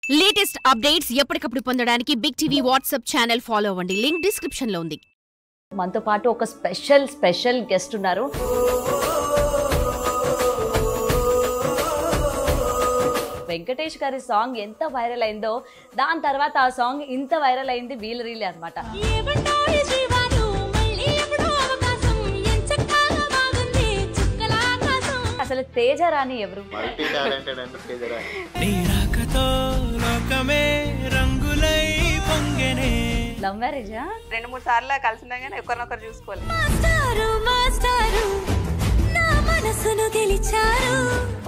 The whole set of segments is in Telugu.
లేటెస్ట్ అప్డేట్స్ ఎప్పటికప్పుడు పొందడానికి big TV WhatsApp channel follow అవ్వండి. లింక్ డిస్క్రిప్షన్ లో ఉంది. మనతో పాటు ఒక స్పెషల్ గెస్ట్ ఉన్నారు. వెంకటేష్ గారి సాంగ్ ఎంత వైరల్ అయిందో దాని తర్వాత ఆ సాంగ్ ఇంత వైరల్ అయింది వీళ్ళ రీలే అన్నమాట. అసలు తేజ రాణి ఎవరు? లవ్ మ్యారేజా? 2-3 సార్లు కలిసినా కానీ ఒకరినొకరు చూసుకోవాలి.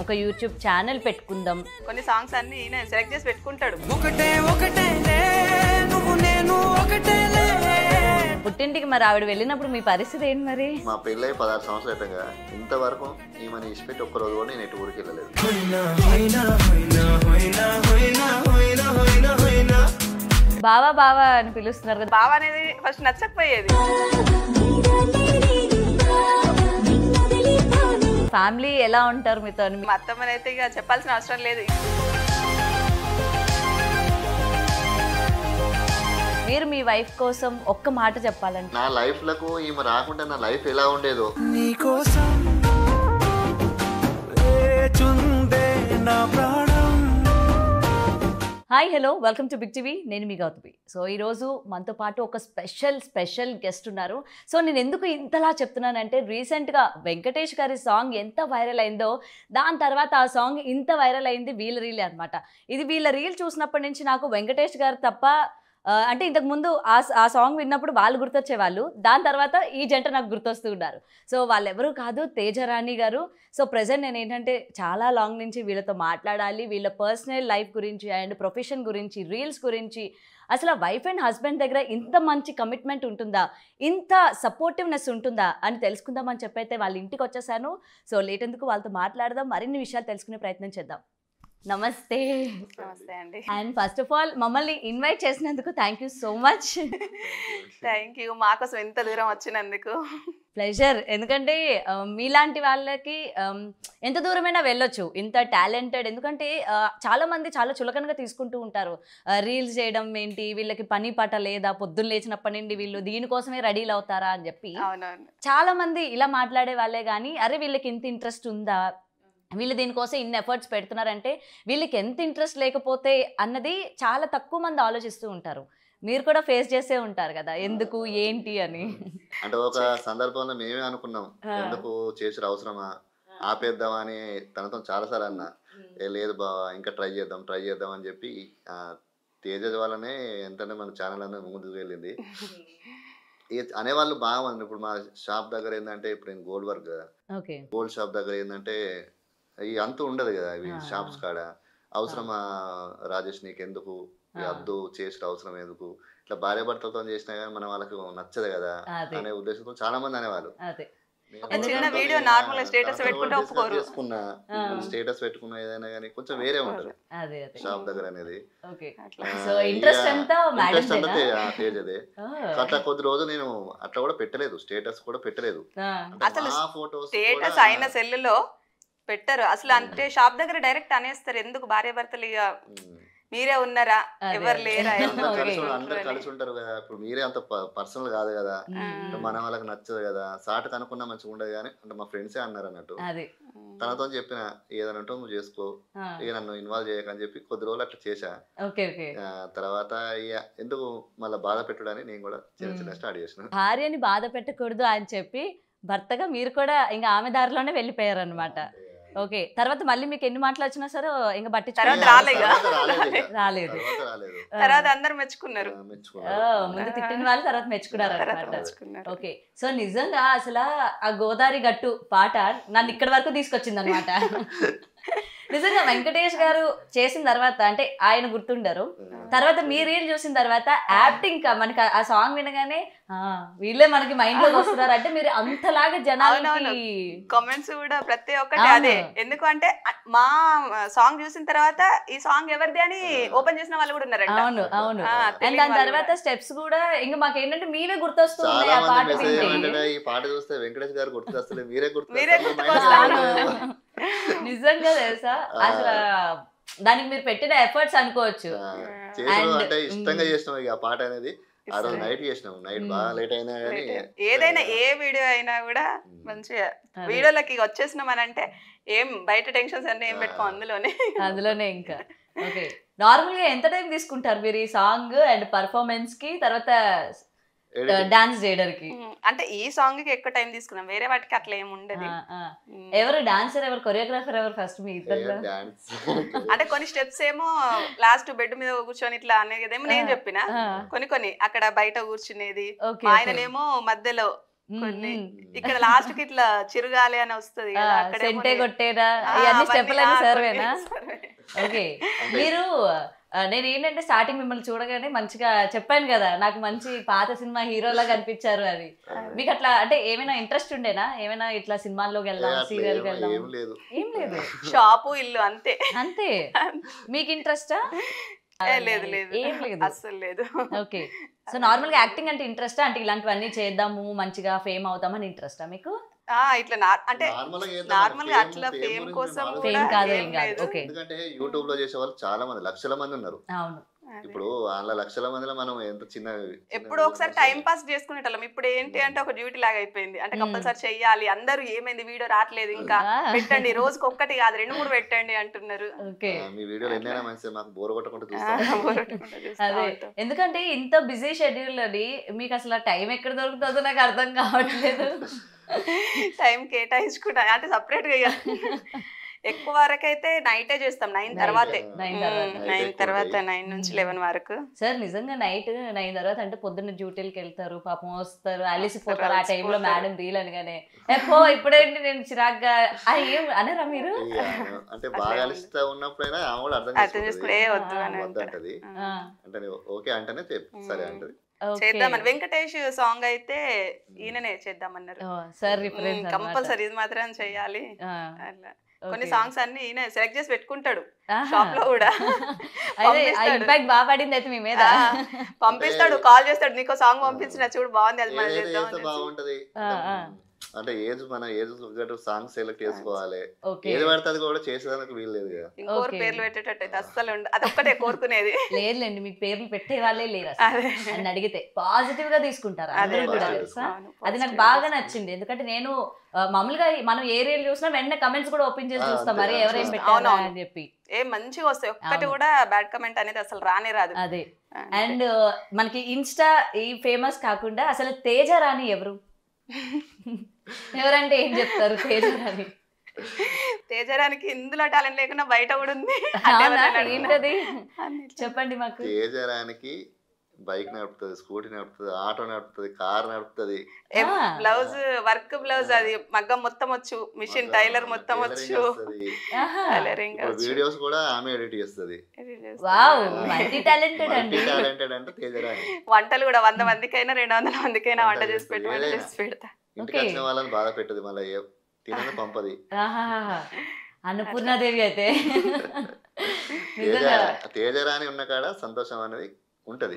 ఒక యూట్యూబ్ ఛానల్ పెట్టుకుందాం. కొన్ని సాంగ్స్ అన్ని సెలెక్ట్ చేసి పెట్టుకుంటాడు. పుట్టింటికి మరి ఆవిడ వెళ్ళినప్పుడు మీ పరిస్థితి ఏంటి మరి? మా పెళ్ళై 16 సంవత్సరాలు అయిపోయిందిగా, ఇంతవరకు ఈమెను ఇచ్చిపెట్టి ఒక్కరోజు కూడా నేను ఎటు ఊరికి వెళ్ళలేదు. బావా బావా అని పిలుస్తున్నారు కదా. బావ అనేది ఫస్ట్ నచ్చకపోయేది. ఫ్యామిలీ ఎలా ఉంటారు మీతో? మా అత్తమ్మని అయితే ఇక చెప్పాల్సిన అవసరం లేదు. మీరు మీ వైఫ్ కోసం ఒక్క మాట చెప్పాలంటే? నా లైఫ్ లకు ఈమె రాకుండా నా లైఫ్ ఎలా ఉండేదో. Hi hello, welcome to big TV. నేను మీ గౌతమి. సో ఈరోజు మనతో పాటు ఒక స్పెషల్ గెస్ట్ ఉన్నారు. సో నేను ఎందుకు ఇంతలా చెప్తున్నానంటే, రీసెంట్గా వెంకటేష్ గారి సాంగ్ ఎంత వైరల్ అయిందో దాని తర్వాత ఆ సాంగ్ ఇంత వైరల్ అయింది వీళ్ళ రీలే అనమాట. ఇది వీళ్ళ రీల్ చూసినప్పటి నుంచి నాకు వెంకటేష్ గారు తప్ప అంటే ఇంతకుముందు ఆ సాంగ్ విన్నప్పుడు వాళ్ళు గుర్తొచ్చేవాళ్ళు, దాని తర్వాత ఈ జంట నాకు గుర్తొస్తూ ఉన్నారు. సో వాళ్ళెవరూ కాదు, తేజరాణి గారు. సో ప్రజెంట్ నేను ఏంటంటే చాలా లాంగ్ నుంచి వీళ్ళతో మాట్లాడాలి, వీళ్ళ పర్సనల్ లైఫ్ గురించి అండ్ ప్రొఫెషన్ గురించి, రీల్స్ గురించి, అసలు వైఫ్ అండ్ హస్బెండ్ దగ్గర ఇంత మంచి కమిట్మెంట్ ఉంటుందా, ఇంత సపోర్టివ్నెస్ ఉంటుందా అని తెలుసుకుందామని చెప్పైతే వాళ్ళ ఇంటికి వచ్చేసాను. సో లేట్ ఎందుకు, వాళ్ళతో మాట్లాడదాం, మరిన్ని విషయాలు తెలుసుకునే ప్రయత్నం చేద్దాం. నమస్తే. నమస్తే అండి. అండ్ ఫస్ట్ ఆఫ్ ఆల్ మమ్మల్ని ఇన్వైట్ చేసినందుకు thank you so much. Thank you, మాకోసం ఎంత దూరం వచ్చినందుకు. ప్లెజర్. ఎందుకంటే మీలాంటి వాళ్ళకి ఎంత దూరమైనా వెళ్ళొచ్చు, ఇంత టాలెంటెడ్. ఎందుకంటే చాలా మంది చాలా చులకనగా తీసుకుంటూ ఉంటారు. రీల్స్ చేయడం ఏంటి, వీళ్ళకి పని పాట లేదా, పొద్దున్న లేచినప్పటి నుండి వీళ్ళు దీనికోసమే రెడీలు అవుతారా అని చెప్పి చాలా మంది ఇలా మాట్లాడే వాళ్ళే. కానీ అరే వీళ్ళకి ఇంత ఇంట్రెస్ట్ ఉందా, వీళ్ళు దీనికోసం ఇన్ని ఎఫర్ట్స్ పెడుతున్నారంటే వీళ్ళకి ఎంత ఇంట్రెస్ట్ లేకపోతే అన్నది చాలా తక్కువ మంది ఆలోచిస్తూ ఉంటారు. మీరు కూడా ఫేస్ చేసే ఉంటారు కదా, ఎందుకు ఏంటి అని. అంటే ఒక సందర్భంలో మేమే అనుకున్నాం, ఎందుకు చేసిన అవసరమా, ఆపేద్దామా అని తనతో చాలాసార్లు అన్నా. లేదు బావా, ఇంకా ట్రై చేద్దాం అని చెప్పి తేజ వల్లనే ఎంతనే మన ఛానల్ అనేది ముందుకు వెళ్ళింది. అనేవాళ్ళు బాగుంది. ఇప్పుడు మా షాప్ దగ్గర ఏంటంటే, ఇప్పుడు నేను గోల్డ్ వర్క్ కదా, గోల్డ్ షాప్ దగ్గర ఏంటంటే ఈ అంతు ఉండదు కదా, ఇవి షాప్స్ కాడ అవసరమా రాజేష్, నీకెందుకు అద్దు, చేసిన అవసరం ఎందుకు, ఇట్లా భార్య భర్తలతో చేసినా కానీ మన వాళ్ళకి నచ్చదు కదా అనే ఉద్దేశంతో చాలా మంది అనేవాళ్ళు. స్టేటస్ పెట్టుకున్నా ఏదైనా కానీ కొంచెం వేరే ఉంటుంది షాప్ దగ్గర అనేది. ఇంట్రెస్ట్ అంతా తేజదే. అట్లా కొద్ది రోజు నేను అట్లా కూడా పెట్టలేదు, స్టేటస్ కూడా పెట్టలేదు. ఫోటోస్ అయిన సెల్లో పెట్టారు అసలు. అంటే షాప్ దగ్గర డైరెక్ట్ అనేస్తారు, ఎందుకు భార్య భర్తలు ఇక మీరే ఉన్నారా, ఎవరు లేరా, అందరు కలిసి ఉంటారు కదా. ఇప్పుడు మీరే అంత పర్సనల్ కాదు కదా, మన వాళ్ళకి నచ్చదు కదా, సాటుకు అనుకున్నా మంచిగా ఉండదు. కానీ అంటే మా ఫ్రెండ్సే అన్నారు అన్నట్టు. తనతో చెప్పిన ఏదైనా నువ్వు చేసుకో, ఇక నన్ను ఇన్వాల్వ్ చేయకని చెప్పి కొద్ది రోజులు అట్లా చేశా. తర్వాత ఎందుకు మళ్ళీ బాధ పెట్టడని నేను కూడా చిన్న స్టార్ట్ చేసిన. భార్యని బాధ పెట్టకూడదు అని చెప్పి భర్తగా మీరు కూడా ఇంకా ఆమె దారిలోనే వెళ్ళిపోయారు అనమాట. ఓకే, తర్వాత మళ్ళీ మీకు ఎన్ని మాటలు వచ్చినా సరే ఇంకా రాలేదు. తర్వాత అందరు మెచ్చుకున్నారు. ముందు తిట్టిన వాళ్ళు తర్వాత మెచ్చుకున్నారు అనమాట. ఓకే, సో నిజంగా అసలు ఆ గోదావరి గట్టు పాట నన్ను ఇక్కడి వరకు తీసుకొచ్చింది అనమాట. నిజంగా వెంకటేష్ గారు చేసిన తర్వాత అంటే ఆయన గుర్తుండరు, తర్వాత మీ రీల్ చూసిన తర్వాత యాక్టింగ్ మనకి ఆ సాంగ్ వినగానే వీళ్ళే మనకి మైండ్ లోకి వస్తున్నారు. అంటే మీరు అంతలాగా జనాలకి కామెంట్స్ కూడా ప్రతి ఒక్కటి అదే. ఎందుకంటే మా సాంగ్ చూసిన తర్వాత ఈ సాంగ్ ఎవరిది అని ఓపెన్ చేసిన వాళ్ళు కూడా ఉన్నారు. అవును అవును. అండ్ దాని తర్వాత స్టెప్స్ కూడా ఇంకా మాకు ఏంటంటే మీవే గుర్తొస్తుంది ఆ పాట వింటే. ఈ పాట చూస్తే వెంకటేష్ గారు గుర్తొస్తారు, మీరే గుర్తుకొస్తారు. నిజంగా తెలుసా, అసలు దానికి మీరు పెట్టిన ఎఫర్ట్స్ అనుకోవచ్చు. చేసిన అంటే ఇష్టంగా చేసినాం ఇక ఆ పాట అనేది. ఆ రోజు నైట్ చేసినాం, నైట్ బాగా లేట్ అయినా కానీ ఏదైనా ఏ వీడియో అయినా కూడా మంచిగా వీడియోలకి వచ్చేసినాం అని అంటే ఏం బయట టెన్షన్స్ అన్నీ ఏం పెట్టుకో అందులోనే ఇంకా. ఓకే, నార్మల్ గా ఎంత టైం తీసుకుంటారు మీరు ఈ సాంగ్ అండ్ పర్ఫార్మెన్స్ కి తర్వాత డాన్స్ చేయడానికి? అంటే ఈ సాంగ్ కి ఎక్కువ టైం తీసుకున్నాం, వేరే వాటికి అట్లా ఏమి ఉండదు. ఎవరు డాన్సర్, ఎవరు కొరియోగ్రాఫర్, ఎవరు ఫస్ట్ మీ ఇద్దరు? అంటే కొన్ని స్టెప్స్ ఏమో లాస్ట్ బెడ్ మీద కూర్చొని ఇట్లా అనేదేమో నేను చెప్పిన, కొన్ని అక్కడ బయట కూర్చునేది, ఆయననేమో మధ్యలో కొన్ని ఇక్కడ లాస్ట్ కి ఇట్లా చిరుగాలి అని వస్తుంది సెంటే కొట్టేదా, ఇవన్నీ స్టెప్లని సర్వేనా? ఓకే, మీరు నేను ఏంటంటే స్టార్టింగ్ మిమ్మల్ని చూడగానే మంచిగా చెప్పాను కదా, నాకు మంచి పాత సినిమా హీరోలా కనిపించారు. అది మీకు అట్లా అంటే ఏమైనా ఇంట్రెస్ట్ ఉండేనా? ఏమైనా ఇట్లా సినిమాల్లోకి వెళ్దాం, సీరియల్ కి వెళ్దాం? ఏం లేదు, షాపు ఇల్లు అంతే. మీకు ఇంట్రెస్టా? లేదు ఏం లేదు, అస్సలు లేదు. ఓకే, సో నార్మల్ గా యాక్టింగ్ అంటే ఇంట్రెస్టా? అంటే ఇలాంటివన్నీ చేద్దాము, మంచిగా ఫేమ్ అవుతామని ఇంట్రెస్టా మీకు? ఇట్లా అంటే నార్మల్ గా అట్లా ఫేమ్ కోసం ఫేమ్ కాదు, ఏం కాదు. ఓకే, ఎందుకంటే యూట్యూబ్ లో చేసే వాళ్ళు చాలా మంది, లక్షల మంది ఉన్నారు. అవును, ఇప్పుడు వాళ్ళ లక్షల మందిలో మనం ఎంత చిన్న ఎప్పుడు ఒకసారి టైం పాస్ చేసుకునేటోళ్ళం. ఇప్పుడు ఏంటి అంటే ఒక డ్యూటీ లాగా అయిపోయింది. అంటే కంపల్సరీ చెయ్యాలి, అందరూ ఏమైంది వీడియో రావట్లేదు ఇంకా పెట్టండి, రోజుకి ఒక్కటి కాదు 2-3 పెట్టండి అంటున్నారు. మీ వీడియోలు ఎన్నైనా మంచిది, మాకు బోర్ కొట్టకుండా చూస్తాం. అదే, ఎందుకంటే ఇంత బిజీ షెడ్యూల్ అది మీకు అసలు టైం ఎక్కడ దొరుకుతుందో నాకు అర్థం కావట్లేదు. టైం కేటాయించుకుంటా అంటే సపరేట్ గా ఎక్కువ వరకు అయితే నైటే చేస్తాం, 9 తర్వాతే, 9 తర్వాత 9 నుంచి 11 వరకు. సార్ నిజంగా నైట్ 9 తర్వాత అంటే పొద్దున్న డ్యూటీలకి వెళ్తారు, పాపం వస్తారు, అలిసిపోతారు. ఆ టైంలో మేడం రీల్ అనగానే ఎప్పో ఇప్పుడేంటి నేను చిరాగ్గా ఏం అనరా మీరు? అంటే బాగా అలిస్తా ఉన్నప్పుడైనా ఆమె కూడా అర్థం చేసుకుంటే వద్దు అంటది, అంటే ఓకే అంటేనే సరే అంటది. చేద్దామని వెంకటేష్ సాంగ్ అయితే ఈయననే చేద్దామన్నారు సార్, కంపల్సరీ ఇది మాత్రం చెయ్యాలి. అట్లా కొన్ని సాంగ్స్ అన్ని ఈయన సెలెక్ట్ చేసి పెట్టుకుంటాడు షాప్ లో కూడా. ఇంపాక్ట్ బాగా పడింది అయితే మీ మీద. పంపిస్తాడు, కాల్ చేస్తాడు, నీకో సాంగ్ పంపించిన చూడు బాగుంది, అది మనం చేద్దాం. బాగుంటది అంటే ఏజ్ మన ఏజ్ సాంగ్ సెలెక్ట్ చేసుకోవాలి, ఏది పడుతుంది కూడా చేసేదానికి వీలు లేదు కదా. ఇంకోరు పేర్లు పెట్టేటట్టు అయితే అస్సలు ఉండదు, అదొక్కటే కోరుకునేది. లేదులేండి, మీకు పేర్లు పెట్టే వాళ్ళే లేరు అని అడిగితే పాజిటివ్ గా తీసుకుంటారు అందరూ కూడా, తెలుసా? అది నాకు బాగా నచ్చింది. ఎందుకంటే నేను మామూలుగా మనం ఏ రీల్ చూసినా వెంటనే కమెంట్స్ కూడా ఓపెన్ చేసి చూస్తాం, మరి ఎవరేం పెట్టారు అని చెప్పి. ఏ మంచిగా వస్తాయి, ఒక్కటి కూడా బ్యాడ్ కమెంట్ అనేది అసలు రానే రాదు. అదే, అండ్ మనకి ఇన్స్టా ఈ ఫేమస్ కాకుండా అసలు తేజ రాణి ఎవరు? ఎవరంటే ఏం చెప్తారు తేజరాని? తేజరానికి ఇందులో టాలెంట్ లేకుండా బయట కూడా ఉంది. చెప్పండి మాకు. తేజరానికి బైక్ నడుపుతుంది, స్కూటీ నడుపుతుంది, ఆటో నడుపుతుంది, కార్ నడుపుతుంది, బ్లౌజ్ వర్క్ బ్లౌజ్ అది మగ్గం మొత్తం వచ్చు, మిషన్ టైలర్ మొత్తం వచ్చు, వీడియోస్ కూడా ఆమె ఎడిట్ చేస్తుంది. వావ్, మల్టీ టాలెంటెడ్ అండి. టాలెంటెడ్ అంటే తేజరాని. వంటలు కూడా 100 మందికైనా 200 మందికైనా వంట చేసి పెడతా. ఇంటికి వచ్చిన వాళ్ళని బాధ పెట్టదు, మళ్ళీ తినని పంపది. అన్నపూర్ణాదేవి అయితే తేజరాని ఉన్న కాడ సంతోషం అనేది ఉంటది.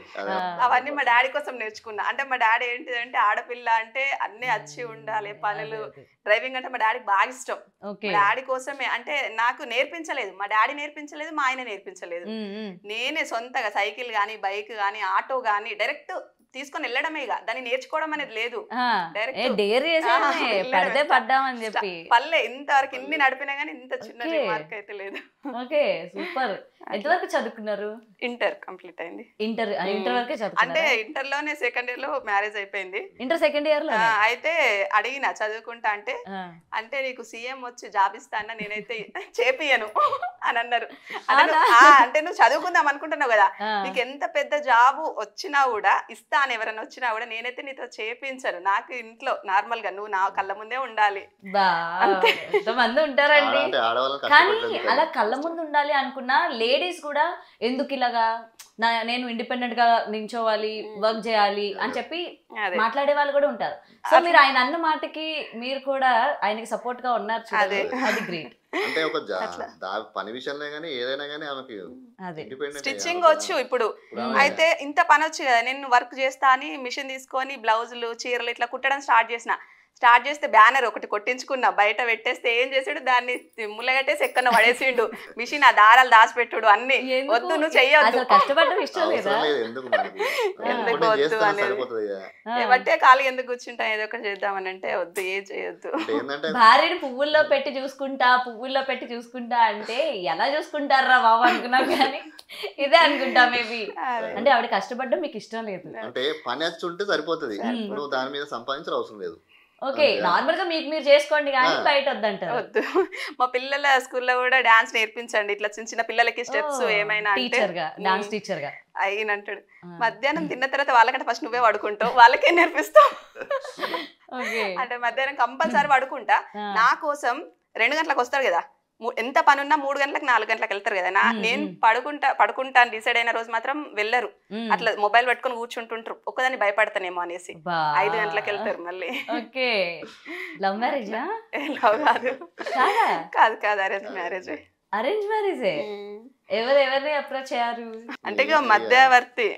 అవన్నీ మా డాడీ కోసం నేర్చుకున్నా. అంటే మా డాడీ ఏంటిదంటే ఆడపిల్ల అంటే అన్ని వచ్చి ఉండాలి, పనులు, డ్రైవింగ్ అంటే మా డాడీకి బాగా ఇష్టం. డాడీ కోసమే, అంటే నాకు నేర్పించలేదు, మా డాడీ నేర్పించలేదు, మా ఆయన నేర్పించలేదు. నేనే సొంతగా సైకిల్ గానీ, బైక్ గానీ, ఆటో గానీ డైరెక్ట్ తీసుకొని వెళ్ళడమే, ఇక దాన్ని నేర్చుకోవడం అనేది లేదు. పల్లె ఇంతవరకు ఇన్ని నడిపినా గానీ ఇంత చిన్న మార్క్ అయితే లేదు. Okay, super. ఎంతవరకు చదువుకున్నారు? ఇంటర్ కంప్లీట్ అయింది. ఇంటర్ వరకే చదువుకున్నారా? అంటే ఇంటర్ లోనే సెకండ్ ఇయర్ లో మ్యారేజ్ అయిపోయింది. ఇంటర్ సెకండ్ ఇయర్ లో అయితే అడిగిన చదువుకుంటా అంటే నీకు సీఎం వచ్చి జాబ్ ఇస్తానా, నేనైతే చేపియను అని అన్నారు. అంటే నువ్వు చదువుకుందాం అనుకుంటున్నావు కదా, నీకు ఎంత పెద్ద జాబ్ వచ్చినా కూడా ఇస్తా అని ఎవరైనా వచ్చినా కూడా నేనైతే నీతో చేపించను, నాకు ఇంట్లో నార్మల్ గా నువ్వు నా కళ్ళ ముందే ఉండాలి. ఎంతమంది ఉంటారండి, కానీ అలా కళ్ళ ముందు ఉండాలి అనుకున్నా లేడీస్ కూడా ఎందుకు ఇలాగా నేను ఇండిపెండెంట్ గా నించోవాలి, వర్క్ చేయాలి అని చెప్పి మాట్లాడే వాళ్ళు కూడా ఉంటారు. సో మీరు ఆయన అన్న మాటకి మీరు కూడా ఆయనకి సపోర్ట్ గా ఉన్నారు, అది గ్రేట్. అంటే ఒక పని విషయంలో గానీ ఏదైనా గానీ ఆమెకి స్టిచ్చింగ్ వచ్చు ఇప్పుడు. అయితే ఇంత పని వచ్చు కదా, నేను వర్క్ చేస్తా అని మిషన్ తీసుకొని బ్లౌజులు, చీరలు ఇట్లా కుట్టడం స్టార్ట్ చేసిన. స్టార్ట్ చేస్తే బ్యానర్ ఒకటి కొట్టించుకున్నా, బయట పెట్టేస్తే ఏం చేసాడు, దాన్ని ముళ్ళగట్టేసి ఎక్కడ పడేసిండు, మిషన్ ఆ దారాలు దాచిపెట్టుడు అన్ని. వద్దు నువ్వు చెయ్యొద్దు, కష్టపడడం ఇష్టం లేదా? ఎందుకు వద్దు అనేది, బట్టే ఖాళీ ఎందుకు కూర్చుంటా, ఏదో ఒకటి చేద్దామని అంటే వద్దు, ఏం చేయొద్దు. భార్యని పువ్వుల్లో పెట్టి చూసుకుంటా అంటే ఎలా చూసుకుంటారా బాబు అనుకున్నాం, కానీ ఇదే అనుకుంటా మేబీ. అంటే ఆవిడ కష్టపడడం మీకు ఇష్టం లేదు, అంటే పని వచ్చి ఉంటే సరిపోతుంది, నువ్వు దాని మీద సంపాదించడం అవసరం లేదు. ఓకే, నార్మల్ గా మీకు మీరు చేసుకోండి కానీ బయట వద్దంటారు. వద్దు. మా పిల్లల స్కూల్లో కూడా డాన్స్ నేర్పించండి, ఇట్లా చిన్న చిన్న పిల్లలకి స్టెప్స్ ఏమైనా టీచర్ గా, డాన్స్ టీచర్ గా అయినంటాడు. మధ్యాహ్నం తిన్న తర్వాత వాళ్ళకంటే ఫస్ట్ నువ్వే పడుకుంటావు, వాళ్ళకే నేర్పిస్తావు. అంటే మధ్యాహ్నం కంపల్సరీ పడుకుంటా, నా కోసం 2 గంటలకు వస్తాడు కదా, ఎంత పని ఉన్నా 3 గంటలకు 4 గంటలకు వెళ్తారు కదా, నేను పడుకుంటా డిసైడ్ అయిన రోజు మాత్రం వెళ్ళరు, అట్లా మొబైల్ పట్టుకొని కూర్చుంటుంటారు, ఒక్కదాన్ని భయపడతానేమో అనేసి 5 గంటలకు వెళ్తారు మళ్ళీ. ఓకే, లవ్ మ్యారేజా? లవ్ కాదు అరేంజ్ మ్యారేజ్. అరేంజ్ మ్యారేజే? ఎవరిని అప్రోచ్ అయ్యారు? అంటే ఇక మధ్యవర్తి,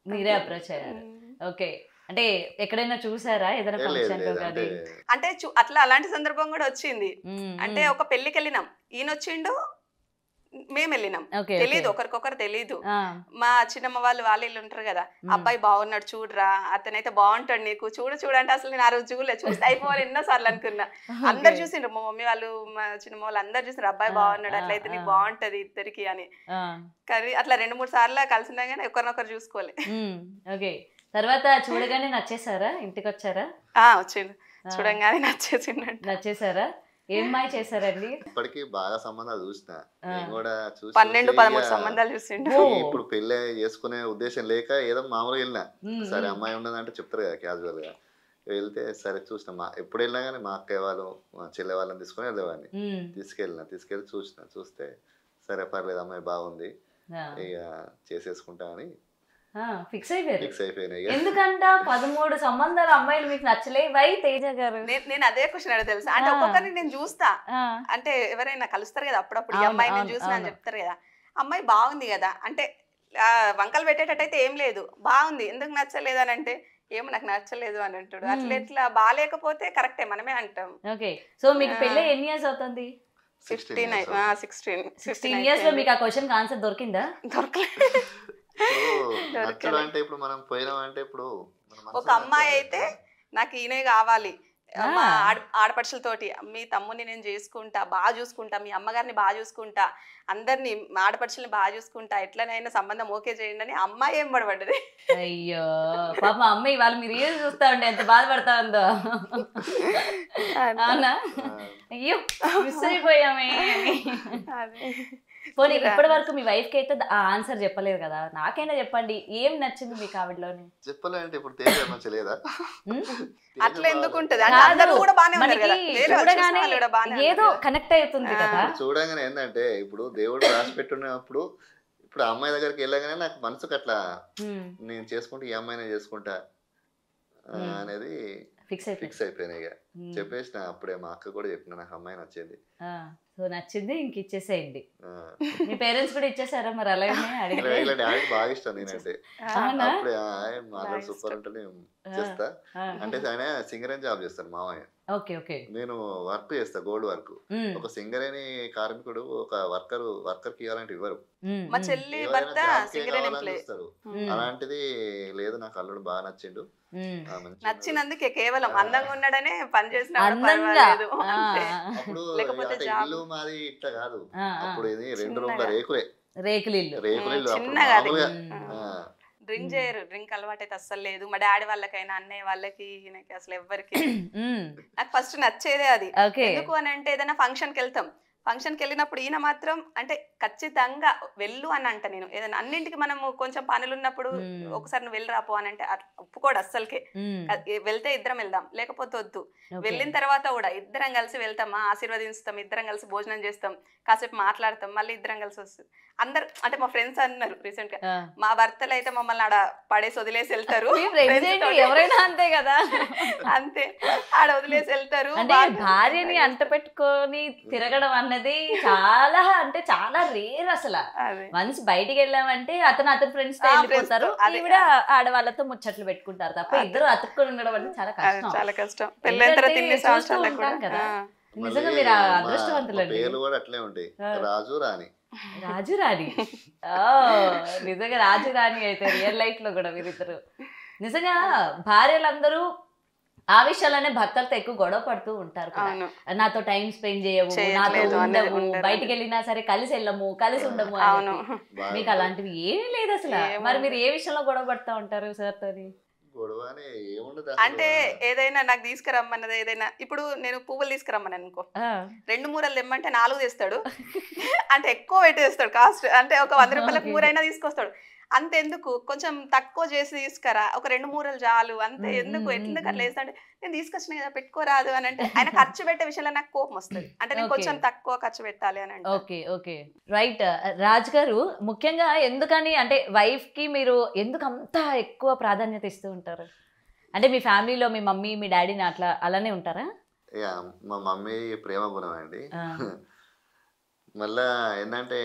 మీరే అప్రోచ్ అయ్యారు. ఓకే, అంటే ఎక్కడైనా చూసారా ఏదైనా ఫంక్షన్ లో? అంటే అట్లా అలాంటి సందర్భం కూడా వచ్చింది. అంటే ఒక పెళ్లికి వెళ్ళినాం, ఈయన వచ్చిండు, మేము వెళ్ళినాం, తెలీదు, ఒకరికొకరు తెలీదు. మా చిన్నమ్మ వాళ్ళు వీళ్ళు ఉంటారు కదా, అబ్బాయి బాగున్నాడు చూడరా, అతనైతే బాగుంటాడు నీకు, చూడంటే అసలు నేను ఆ రోజు చూడలేదు, చూస్తే అయిపోవాలి ఎన్నోసార్లు అనుకున్నా. అందరు చూసిండ్రు, మా మమ్మీ వాళ్ళు మా చిన్నమ్మ వాళ్ళు అందరు చూసిండ్రు, అబ్బాయి బాగున్నాడు, అట్లయితే నీకు బాగుంటది ఇద్దరికి అని. కానీ అట్లా 2-3 సార్లు కలిసినా కానీ ఒకరినొకరు చూసుకోలే. ఓకే, తర్వాత చూడగానే నచ్చేసారా? ఇంటికి వచ్చారా? వచ్చిండు, చూడంగానే నచ్చేసారా? ఏం మాయ చేశారండి? ఇప్పటికి బాగా సంబంధాలు చూసిన, 12-13 సంబంధాలు చూసిండు. ఇప్పుడు పెళ్లి చేసుకునే ఉద్దేశం లేక ఏదో మామూలుగా వెళ్ళినా, సరే అమ్మాయి ఉండదంటే చెప్తారు కదా క్యాజువల్ గా, వెళ్తే సరే చూసిన, ఎప్పుడు వెళ్ళినా కానీ మా అక్కయ్య వాళ్ళు మా చెల్లె వాళ్ళని తీసుకుని వెళ్ళేవాడిని, తీసుకెళ్ళి చూస్తే సరే పర్లేదు అమ్మాయి బాగుంది, ఇక చేసేసుకుంటా అని ఫిక్స్ అయిపోయినాయి. ఎందుకంట 13 సంబంధాలు అమ్మాయిలు మీకు నచ్చలే? వై తేజ గారు? నేను అదే క్వశ్చన్ అడిగి తెలుసా, అంటే ఒక్కొక్కరిని నేను చూస్తా, అంటే ఎవరైనా కలుస్తారు కదా అప్పుడప్పుడు, ఈ అమ్మాయి నేను చూసినా అని చెప్తారు కదా, అమ్మాయి బాగుంది కదా అంటే వంకలు పెట్టేటట్టయితే ఏం లేదు, బాగుంది ఎందుకు నచ్చలేదు అని అంటే ఏమో నాకు నచ్చలేదు అని అంటాడు. అట్లా ఎట్లా బాగాలేకపోతే కరెక్టే మనమే అంటాం. ఓకే, సో మీకు పెళ్ళి ఎన్ని ఇయర్స్ అవుతుంది? 16 ఇయర్స్ లో మీకు ఆ క్వశ్చన్ ఆన్సర్ దొరికిందా? దొరకలేదు. అంటే ఇప్పుడు మనం పోయినామంటే, ఇప్పుడు ఒక అమ్మాయి అయితే నాకు ఈయనే కావాలి, ఆడపడుచులతోటి మీ తమ్ముని నేను చేసుకుంటా, బాగా చూసుకుంటా, మీ అమ్మగారిని బాగా చూసుకుంటా, అందరినీ ఆడపడుచుల్ని బాగా చూసుకుంటా, ఎట్లనైనా సంబంధం ఓకే చేయండి అని అమ్మాయి ఏం పడబడ్డది. అయ్యో పాప అమ్మాయి వాళ్ళు మీరు ఏం చూస్తా ఉండే ఎంత బాధపడతా ఉందో. అవునా? అయ్యో మిస్ అయిపోయామే. పోనీ ఇప్పటి వరకు మీ వైఫ్ కి అయితే ఆ ఆన్సర్ చెప్పలేదు కదా, నాకైనా చెప్పండి, ఏం నచ్చింది మీకు ఆవిడలోని? చెప్పాలంటే ఇప్పుడు అట్లా ఎందుకు ఉంటది, ఏదో కనెక్ట్ అవుతుంది కదా. చూడగానే ఏంటంటే ఇప్పుడు దేవుడు రాసి పెట్టున్నప్పుడు, ఇప్పుడు అమ్మాయి దగ్గరికి వెళ్ళగానే నాకు మనసుకు అట్లా నేను చేసుకుంటే ఈ అమ్మాయినే చేసుకుంటా అనేది ఫిక్స్ అయిపోయినాయి. చెప్పేసిన అప్పుడే మా అక్క కూడా చెప్పిన, నాకు అమ్మాయి నచ్చింది. సో నచ్చింది, ఇంక ఇచ్చేసేయండి. మీ పేరెంట్స్ కూడా ఇచ్చేసారా మరి? అలాగే డాడీ బాగా ఇష్టం నేనంటే, అప్పుడే మాట్లాడు సూపర్ అంటే చేస్తా అంటే, ఆయన సింగర్ అని జాబ్ చేస్తాను మామయ్య. నేను వర్క్ చేస్తా, గోల్డ్ వర్క్. ఒక సింగర్ అని కార్మికుడు ఒక వర్కర్ కి ఇవ్వాలంటే ఇవ్వరు, ఇస్తారు. అలాంటిది లేదు, నాకు అల్లుడు బాగా నచ్చిండు. నచ్చినందుకే కేవలం అందంగా ఉన్నాడనే పని చేసిన అప్పుడు ఇల్లు మాది ఇట్లా కాదు, అప్పుడు ఇది 2 రూమ్ల రేకులిల్లు. డ్రింక్ చేయరు, డ్రింక్ అలవాటు అయితే అస్సలు లేదు. మా డాడీ వాళ్ళకైనా అన్నయ్య వాళ్ళకి ఈయనకి అసలు ఎవ్వరికి. నాకు ఫస్ట్ నచ్చేదే అది. ఎందుకు అని అంటే ఏదైనా ఫంక్షన్కి వెళ్తాం, ఫంక్షన్కి వెళ్ళినప్పుడు ఈయన మాత్రం అంటే ఖచ్చితంగా వెళ్ళు అని అంట. నేను ఏదైనా అన్నింటికి మనము కొంచెం పనులు ఉన్నప్పుడు ఒకసారి నువ్వు వెళ్ళి రాపో అని అంటే ఒప్పుకోడు అస్సలకే. వెళ్తే ఇద్దరం వెళ్దాం, లేకపోతే వద్దు. వెళ్ళిన తర్వాత కూడా ఇద్దరం కలిసి వెళ్తాం, ఆశీర్వదిస్తాం, ఇద్దరం కలిసి భోజనం చేస్తాం, కాసేపు మాట్లాడతాం, మళ్ళీ ఇద్దరం కలిసి వస్తాం. అందరు అంటే మా ఫ్రెండ్స్ అన్నారు రీసెంట్ గా, మా భర్తలు అయితే మమ్మల్ని ఆడ పడేసి వదిలేసి వెళ్తారు. ఎవరైనా అంతే కదా, అంతే ఆడ వదిలేసి వెళ్తారు. భార్యని అంట పెట్టుకొని తిరగడం అన్నది చాలా అంటే చాలా రేర్ అసలు. అదే. వన్స్ బయటికి వెళ్ళామంటే అతని ఫ్రెండ్స్ తో వెళ్ళిపోతారు, ఈవిడ ఆడవాళ్ళతో ముచ్చట్లు పెట్టుకుంటారు తప్ప ఇద్దరు అతుక్కొని ఉండడం అంటే చాలా కష్టం. చాలా కష్టం. పెళ్ళైన తర్వాత ఇన్ని సంవత్సరాలు కూడా కదా. మళ్ళీ నిజంగా మీరు మా అదృష్టవంతులండి. పేర్లు కూడా అట్లే ఉంటాయి, రాజు రాణి. రాజు రాణి, నిజంగా రాజు రాణి అయితే రియల్ లైఫ్ లో కూడా మీరిద్దరు. నిజంగా భార్యలందరూ ఆ విషయాలనే భర్తలతో ఎక్కువ గొడవ పడుతూ ఉంటారు కదా. అవును. నాతో టైం స్పెండ్ చేయవు, నాతో ఉండవు, బయటికి వెళ్ళినా సరే కలిసి వెళ్ళము, కలిసి ఉండము అని అవును. చెప్పి. మీకు అలాంటివి ఏమీ లేదు అసలు. మరి మీరు ఏ విషయంలో గొడవ పడతా ఉంటారు సార్ తోని? గొడవ అని ఏముండదు అంటే ఏదైనా నాకు తీసుకురమ్మన్నది, ఏదైనా ఇప్పుడు నేను పువ్వులు తీసుకురమ్మని అనుకో, 2 మూరలు తెమ్మంటే 4 తెస్తాడు. అంటే ఎక్కువ పెట్టి తెస్తాడు కాస్ట్. అంటే ఒక 100 రూపాయలకు మూరైనా తీసుకొస్తాడు. అంత ఎందుకు, కొంచెం తక్కువ చేసి తీసుకురా, ఒక 2 మూరలు చాలు అంతే, ఎందుకు ఎందుకు అట్లా వేస్తాడు. నేను తీసుకొచ్చిన కదా పెట్టుకోరాదు అని అంటే ఆయన ఖర్చు పెట్టే విషయంలో నాకు కోపం వస్తుంది. అంటే నేను కొంచెం తక్కువ ఖర్చు పెట్టాలి అని అంటే. Okay okay right. రాజ్ గారు, ముఖ్యంగా ఎందుకని అంటే వైఫ్ కి మీరు ఎందుకు అంత ఎక్కువ ప్రాధాన్యత ఇస్తూ ఉంటారు? అంటే మీ ఫ్యామిలీలో మీ మమ్మీ మీ డాడీని అట్లా అలానే ఉంటారా? మా మమ్మీ ప్రేమ గుణం అండి. మళ్ళా ఏంటంటే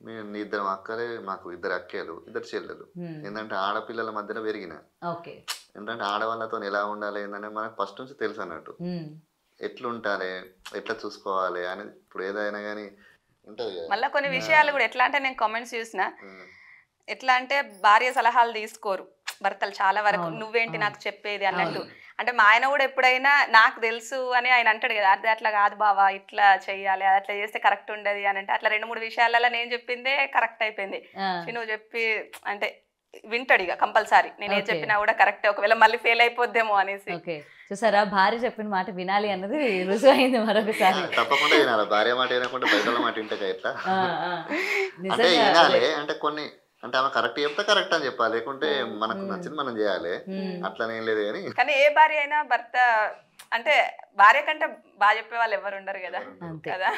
మేము 2 అక్కలే, మాకు 2 అక్కలు 2 చెల్లెలు. ఏంటంటే ఆడపిల్లల మధ్యన పెరిగిన. ఏంటంటే ఆడవాళ్ళతో ఎలా ఉండాలి ఏంటంటే మనకు ఫస్ట్ నుంచి తెలుసు అన్నట్టు, ఎట్లుంటాలి, ఎట్లా చూసుకోవాలి అనేది. ఇప్పుడు ఏదైనా కానీ ఉంటది కదా. మళ్ళీ కొన్ని విషయాలు కూడా ఎట్లా అంటే, నేను కామెంట్స్ చూసిన, ఎట్లా అంటే భార్య సలహాలు తీసుకోరు భర్తలు చాలా వరకు. నువ్వేంటి నాకు చెప్పేది అన్నట్టు. అంటే మా ఆయన కూడా ఎప్పుడైనా నాకు తెలుసు అని ఆయన అంటాడు కదా, అది అట్లా కాదు బావా, ఇట్లా చెయ్యాలి, అది అట్లా చేస్తే కరెక్ట్ ఉండదు అని అంటే, అట్లా 2-3 విషయాలలో నేను చెప్పిందే కరెక్ట్ అయిపోయింది. నువ్వు చెప్పి అంటే వింటాడు ఇక కంపల్సరీ, నేను ఏం చెప్పినా కూడా కరెక్ట్, ఒకవేళ మళ్ళీ ఫెయిల్ అయిపోద్దేమో అనేసి. చూసారా, భార్య చెప్పిన మాట వినాలి అన్నది రుజువు అయింది మరొకసారి. తప్పకుండా వినాలి, భార్య మాట వినకుండా బయట మాట వింటే ఎట్లా అంటే వినాలి. అంటే కొన్ని అంటే ఆమె కరెక్ట్ చెప్తే కరెక్ట్ అని చెప్పాలి, లేకుంటే మనకు నచ్చింది మనం చేయాలి, అట్లనేం లేదు. కానీ ఏ భార్య అయినా భర్త అంటే భార్య కంటే బాగా చెప్పే వాళ్ళు ఎవరు ఉండరు కదా.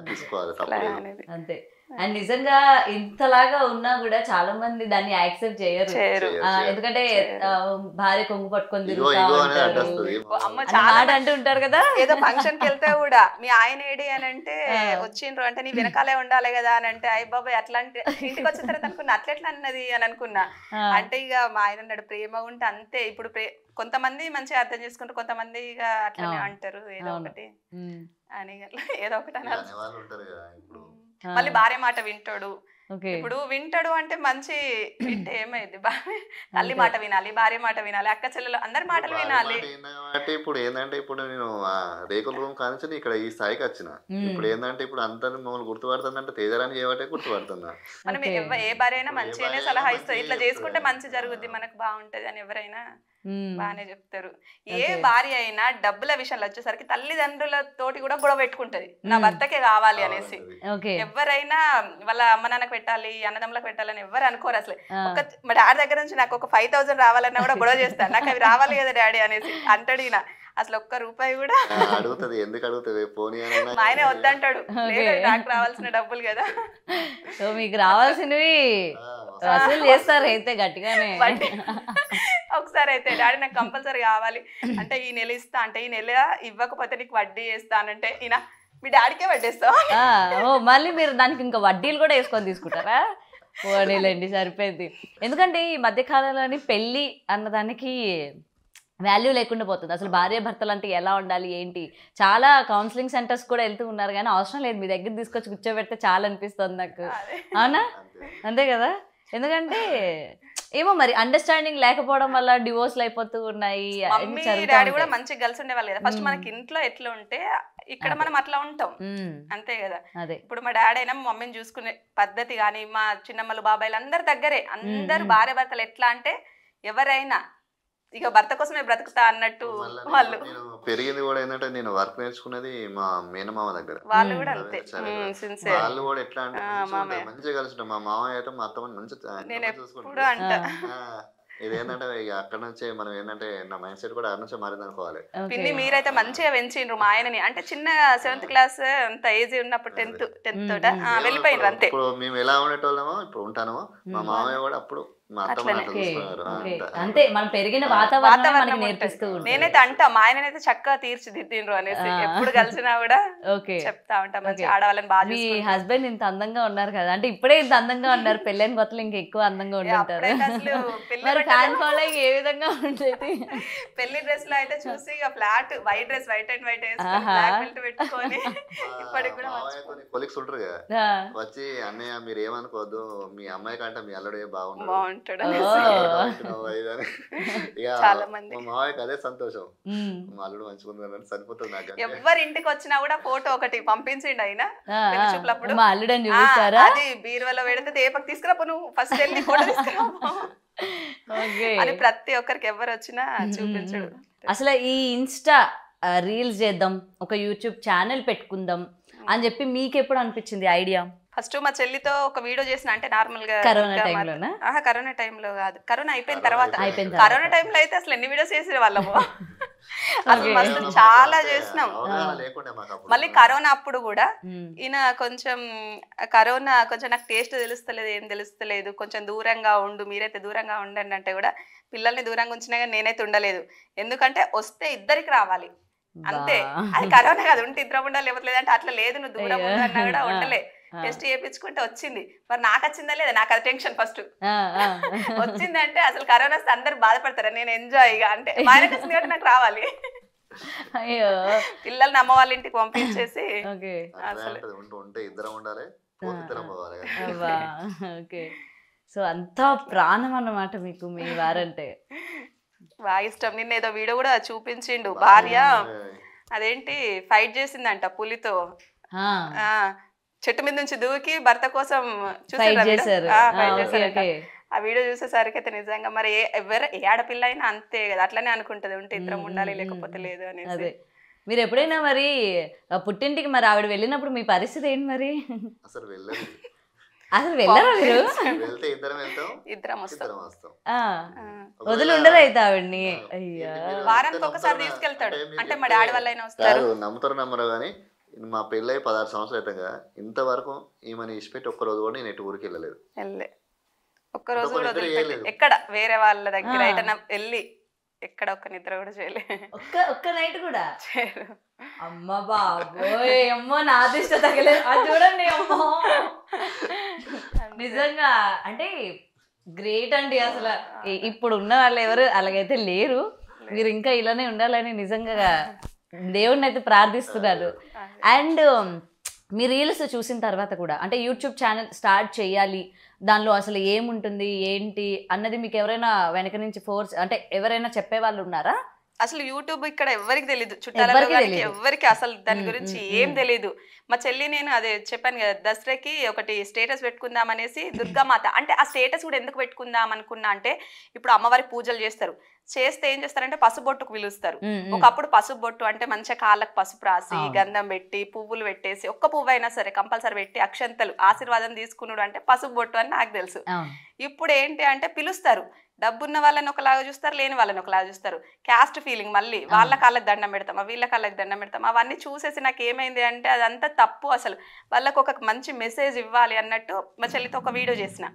తీసుకోవాలి అంతే. అండ్ నిజంగా ఇంతలాగా ఉన్నా కూడా చాలా మంది దాన్ని యాక్సెప్ట్ చేయరు. ఎందుకంటే భార్య కొంగు పట్టుకొని మాట అంటూ ఉంటారు కదా. ఏదో ఫంక్షన్ కి వెళ్తే కూడా మీ ఆయన ఏడి అని అంటే, వచ్చిండ్రు అంటే నీ వెనకాలే ఉండాలి కదా అని అంటే, అయ్య బాబాయ్ అట్లాంటి ఇంటికి వచ్చిన తర్వాత అనుకున్నా అట్లెట్లా అన్నది అని అనుకున్నా. అంటే ఇక మా ఆయన అన్నాడు ప్రేమ ఉంటే అంతే. ఇప్పుడు కొంతమంది మంచిగా అర్థం చేసుకుంటారు, కొంతమంది ఇక అట్లనే అంటారు ఏదో ఒకటి అని, ఏదో ఒకటి అన్నారు. మళ్ళీ భార్య మాట వింటాడు. ఇప్పుడు వింటాడు అంటే మంచి వింటే ఏమైంది, తల్లి మాట వినాలి, భార్య మాట వినాలి, అక్క చెల్లెలు అందరి మాటలు వినాలి. ఇప్పుడు ఏంటంటే, ఇప్పుడు నేను రేకుల రూమ్ కానించి ఇక్కడ ఈ స్థాయికి వచ్చిన. ఇప్పుడు ఏంటంటే ఇప్పుడు అందరు మమ్మల్ని గుర్తుపడుతుందంటే తేజరాని చేయబట్టే గుర్తుపడుతున్నా. మనం ఏ భార్య అయినా మంచిగానే సలహా ఇస్తారు, ఇట్లా చేసుకుంటే మంచి జరుగుద్ది, మనకు బాగుంటది అని ఎవరైనా బానే చెప్తారు. ఏ భార్య అయినా డబ్బుల విషయంలో వచ్చేసరికి తల్లిదండ్రులతోటి కూడా గొడవ పెట్టుకుంటది, నా భర్తకే కావాలి అనేసి. ఎవరైనా వాళ్ళ అమ్మ నాన్నకు పెట్టాలి, అన్నదమ్ములకు పెట్టాలని ఎవరు అనుకోరు అసలు. మా డాడీ దగ్గర నుంచి నాకు ఒక 5,000 రావాలన్నా కూడా గొడవ చేస్తాను, నాకు అవి రావాలి కదా డాడీ అనేసి అంటాడు. ఈయన అసలు ₹1 కూడా అడుగుతుంది. ఎందుకు అడుగుతుంది? పోనీ మా ఆయనే వద్దంటాడు, నాకు రావాల్సిన డబ్బులు కదా. సో మీకు రావాల్సినవి వసూలు చేస్తారు అయితే గట్టిగానే. ఒకసారి అయితే డాడీ నాకు కంపల్సరీ కావాలి అంటే, ఈ నెల ఇస్తా అంటే, ఈ నెల ఇవ్వకపోతే నీకు వడ్డీ వేస్తానంటే, ఈయన మీ డాడీకే వడ్డేస్తావు. మళ్ళీ మీరు దానికి ఇంకా వడ్డీలు కూడా వేసుకొని తీసుకుంటారా? పోనీలేండి, సరిపోయింది. ఎందుకంటే ఈ మధ్యకాలంలోని పెళ్ళి అన్నదానికి వాల్యూ లేకుండా పోతుంది. అసలు భార్య భర్తలు అంటే ఎలా ఉండాలి ఏంటి, చాలా కౌన్సిలింగ్ సెంటర్స్ కూడా వెళ్తూ ఉన్నారు, కానీ అవసరం లేదు, మీ దగ్గర తీసుకొచ్చి కూర్చోబెడితే చాలా అనిపిస్తుంది నాకు. అవునా? అంతే కదా. ఎందుకంటే ఏమో మరి అండర్స్టాండింగ్ లేకపోవడం వల్ల డివోర్స్లు అయిపోతూ ఉన్నాయి. మమ్మీ డాడీ కూడా మంచిగా కలిసి ఉండేవాళ్ళు కదా. ఫస్ట్ మనకి ఇంట్లో ఎట్లా ఉంటే ఇక్కడ మనం అట్లా ఉంటాం, అంతే కదా. ఇప్పుడు మా డాడీ అయినా మా మమ్మీని చూసుకునే పద్ధతి కానీ, మా చిన్నమ్మలు బాబాయిలు అందరి దగ్గరే, అందరు భార్య భర్తలు ఎట్లా అంటే ఎవరైనా ఇక భర్త కోసమే బ్రతుకుతా అన్నట్టు వాళ్ళు. పెరిగింది కూడా ఏంటంటే, నేను వర్క్ నేర్చుకున్నది మా మేనమామ దగ్గర. వాళ్ళు కూడా అంతే, వాళ్ళు కూడా ఎట్లా అంటే మంచిగా కలిసి ఉంటాం. మా మామయ్య అయితే మా అత్తమ్మని మంచిగా చూసుకుంటాం. ఇదేంటంటే అక్కడ నుంచే మనం ఏంటంటే, నా మైండ్ సెట్ కూడా అక్కడ నుంచే మారింది అనుకోవాలి. పిన్ని మీరైతే మంచిగా పెంచిండ్రు మా ఆయనని. అంటే చిన్న 7th క్లాస్ అంత ఏజ్ ఉన్నప్పుడు 10th తోట వెళ్ళిపోయిండ్రు అంతే. ఇప్పుడు మేము ఎలా ఉండేటోళ్ళమో ఇప్పుడు ఉంటానో, మా మామయ్య కూడా అప్పుడు మా అత్తమ్మ అట్లనే. అట్లా ఓకే చూసుకున్నారు ఓకే అంత అంతే మనం పెరిగిన వాతావరణం మనకి వాతావరణం నేర్పిస్తూ ఉంటుంది. ఉంటుంది. నేనైతే అంటా మా ఆయననైతే చక్కగా తీర్చిదిద్దిండ్రు అనేసి ఆ. ఎప్పుడు కలిసినా కూడా ఓకే చెప్తా ఉంటా మంచి ఓకే. ఆడవాళ్ళని బాగా మీ చూసుకుంటారు. హస్బెండ్ ఇంత అందంగా ఉన్నారు కదా, అంటే ఇప్పుడే ఇంత అందంగా ఉన్నారు, పెళ్ళైన కొత్తలో ఇంకా ఎక్కువ అందంగా ఉంటుంటారు. అప్పుడైతే అసలు పెళ్లి మరి బట్టలు- ఫ్యాన్ ఫాలోయింగ్ ఏ విధంగా ఉండేది? పెళ్లి డ్రెస్ లో అయితే చూసి ఇక flat white dress white and white వేసుకొని ఆహా. బ్లాక్ బెల్ట్ పెట్టుకొని ఇప్పటికి కూడా మావయ్యతో కొలిక్స్ ఉంటారు కదా ఆ. వచ్చి అన్నయ్య మీరు ఏమనుకోవద్దు మీ అమ్మాయి కంటే మీ అల్లుడే బాగున్నాడు బాగుంటాడు ఓ. ఇక చాలా మంది. మా మావయ్యకి అదే సంతోషం ఉమ్. మా అల్లుడు మంచిగా సరిపోతుంది నాకు ఎవరి ఇంటికి వచ్చినా కూడా ఫోటో ఒకటి పంపించిండు ఆయన ఆ, పెళ్లి ఆ. చూపులప్పుడు. మా అల్లుడని చూపిస్తారా? అది బీరువాలో పెడితే దేపక్ తీసుకురాపో నువ్వు ఫస్ట్ వెళ్ళి ఫోటో తీసుకురా ఓకే. అని ప్రతి ఒక్కరికి ఎవరు వచ్చినా చూపించడు. అసలు ఈ ఇన్స్టా రీల్స్ చేద్దాం, ఒక యూట్యూబ్ ఛానల్ పెట్టుకుందాం అని చెప్పి మీకు ఎప్పుడు అనిపించింది ఐడియా? ఫస్ట్ మా చెల్లితో ఒక వీడియో చేసిన, అంటే నార్మల్ గా కరోనా ఇంకా టైంలోనా? కరోనా టైంలో కాదు, కరోనా అయిపోయిన తర్వాత. అయిపోయిన కరోనా టైంలో అయితే అసలు ఎన్ని వీడియోస్ చేసిన వాళ్ళము అసలు మస్తు చాలా చేసినాం. మళ్ళీ కరోనా అప్పుడు కూడా ఈయన కొంచెం కరోనా కొంచెం నాకు టేస్ట్ తెలుస్తలేదు, ఏం తెలుస్తలేదు, కొంచెం దూరంగా ఉండు, మీరైతే దూరంగా ఉండండి అంటే కూడా పిల్లల్ని దూరంగా ఉంచినా కానీ నేనైతే ఉండలేదు. ఎందుకంటే వస్తే ఇద్దరికి రావాలి అంతే. అది కరోనా కాదు, ఉంటే ఇద్దరం ఉండాలి, లేకపోతే లేదంటే అట్లా లేదు, నువ్వు దూరం ఉండు అన్నా కూడా ఉండలే. టెస్ట్ చేయించుకుంటే వచ్చింది. మరి నాకు వచ్చిందా లేదా, నాకు అది టెన్షన్ ఫస్ట్. వచ్చిందంటే అసలు కరోనా వస్తే అందరు బాధపడతారా, నేను ఎంజాయ్ ఇక అంటే వైరస్ వచ్చింది కాబట్టి నాకు రావాలి. అయ్యో. పిల్లల్ని అమ్మ వాళ్ళ ఇంటికి పంపించేసి ఓకే. ఉంటే ఇద్దరం ఉండాలి, ఇద్దరం పోవాలి. అబ్బా. ఓకే. సో అంతా ప్రాణం అన్నమాట మీకు మీ వారంటే. బాగా ఇష్టం. నిన్న ఏదో వీడియో కూడా చూపించిండు, భార్య అదేంటి ఫైట్ చేసిందంట పులితో, చెట్టు మీద నుంచి దూకి భర్త కోసం చేశారు. ఆ వీడియో చూసేసరికి అయితే నిజంగా మరి ఏ ఆడపిల్ల అయినా అంతే కదా, అట్లనే అనుకుంటది, ఉంటే ఇద్దరం ఉండాలి లేకపోతే లేదు అనేసి. మీరు ఎప్పుడైనా మరి పుట్టింటికి మరి ఆవిడ వెళ్ళినప్పుడు మీ పరిస్థితి ఏంటి మరి? అసలు వెళ్ళదు, అసలు వెళ్ళరా మీరు? వెళ్తే ఇద్దరం వెళ్తాం, ఇద్దరం ఇద్దరం వస్తాం. వదిలి ఉండదు అయితే ఆవిడ్ని. అయ్యా. వారానికి ఒకసారి తీసుకెళ్తాడు, అంటే మా డాడీ వల్ల అయినా వస్తారు. నమ్ముతారు నమ్మరు కానీ మా పెళ్ళై 16 సంవత్సరాలు అవుతాగా ఇంతవరకు ఈమెను ఇచ్చిపెట్టి ఒక్క రోజు కూడా నేను ఎటు ఊరికి వెళ్ళలేదు. ఒక్క రోజు కూడా వదిలిపెట్టి ఎక్కడ వేరే వాళ్ళ దగ్గర ఎటన్నా వెళ్ళి ఎక్కడ ఒక్క నిద్ర కూడా చేయలే. ఒక్క నైట్ కూడా అమ్మ బాబోయ్, అమ్మో నా దిష్ట తగలేదు. అది చూడండి అమ్మో, నిజంగా అంటే గ్రేట్ అండి. అసలు ఇప్పుడు ఉన్న వాళ్ళు ఎవరు అలాగైతే లేరు. మీరు ఇంకా ఇలానే ఉండాలని నిజంగా దేవుణ్ణి అయితే ప్రార్థిస్తున్నారు. అండ్ మీ రీల్స్ చూసిన తర్వాత కూడా అంటే యూట్యూబ్ ఛానల్ స్టార్ట్ చేయాలి, దానిలో అసలు ఏముంటుంది ఏంటి అన్నది మీకు ఎవరైనా వెనక నుంచి ఫోర్స్ అంటే ఎవరైనా చెప్పే వాళ్ళు ఉన్నారా? అసలు యూట్యూబ్ ఇక్కడ ఎవరికి తెలియదు, చుట్టాలలో ఎవరికి అసలు దాని గురించి ఏం తెలియదు. మా చెల్లి నేను అదే చెప్పాను కదా, దసరాకి ఒకటి స్టేటస్ పెట్టుకుందాం అనేసి దుర్గామాత, అంటే ఆ స్టేటస్ కూడా ఎందుకు పెట్టుకుందాం అనుకున్నా అంటే ఇప్పుడు అమ్మవారి పూజలు చేస్తారు, చేస్తే ఏం చేస్తారంటే పసుపు బొట్టుకు పిలుస్తారు. ఒకప్పుడు పసుపు బొట్టు అంటే మంచిగా కాళ్ళకు పసుపు రాసి గంధం పెట్టి పువ్వులు పెట్టేసి, ఒక్క పువ్వు అయినా సరే కంపల్సరీ పెట్టి అక్షంతలు ఆశీర్వాదం తీసుకున్నాడు అంటే పసుపు బొట్టు అని నాకు తెలుసు. ఇప్పుడు ఏంటి అంటే పిలుస్తారు, డబ్బున్న వాళ్ళని ఒకలాగా చూస్తారు, లేని వాళ్ళని ఒకలాగా చూస్తారు, క్యాస్ట్ ఫీలింగ్, మళ్ళీ వాళ్ళ కాళ్ళకి దండం పెడతామా వీళ్ళ కాళ్ళకి దండం పెడతాం. అవన్నీ చూసేసి నాకు ఏమైంది అంటే అదంతా తప్పు, అసలు వాళ్ళకు ఒక మంచి మెసేజ్ ఇవ్వాలి అన్నట్టు మా చెల్లితో ఒక వీడియో చేసిన.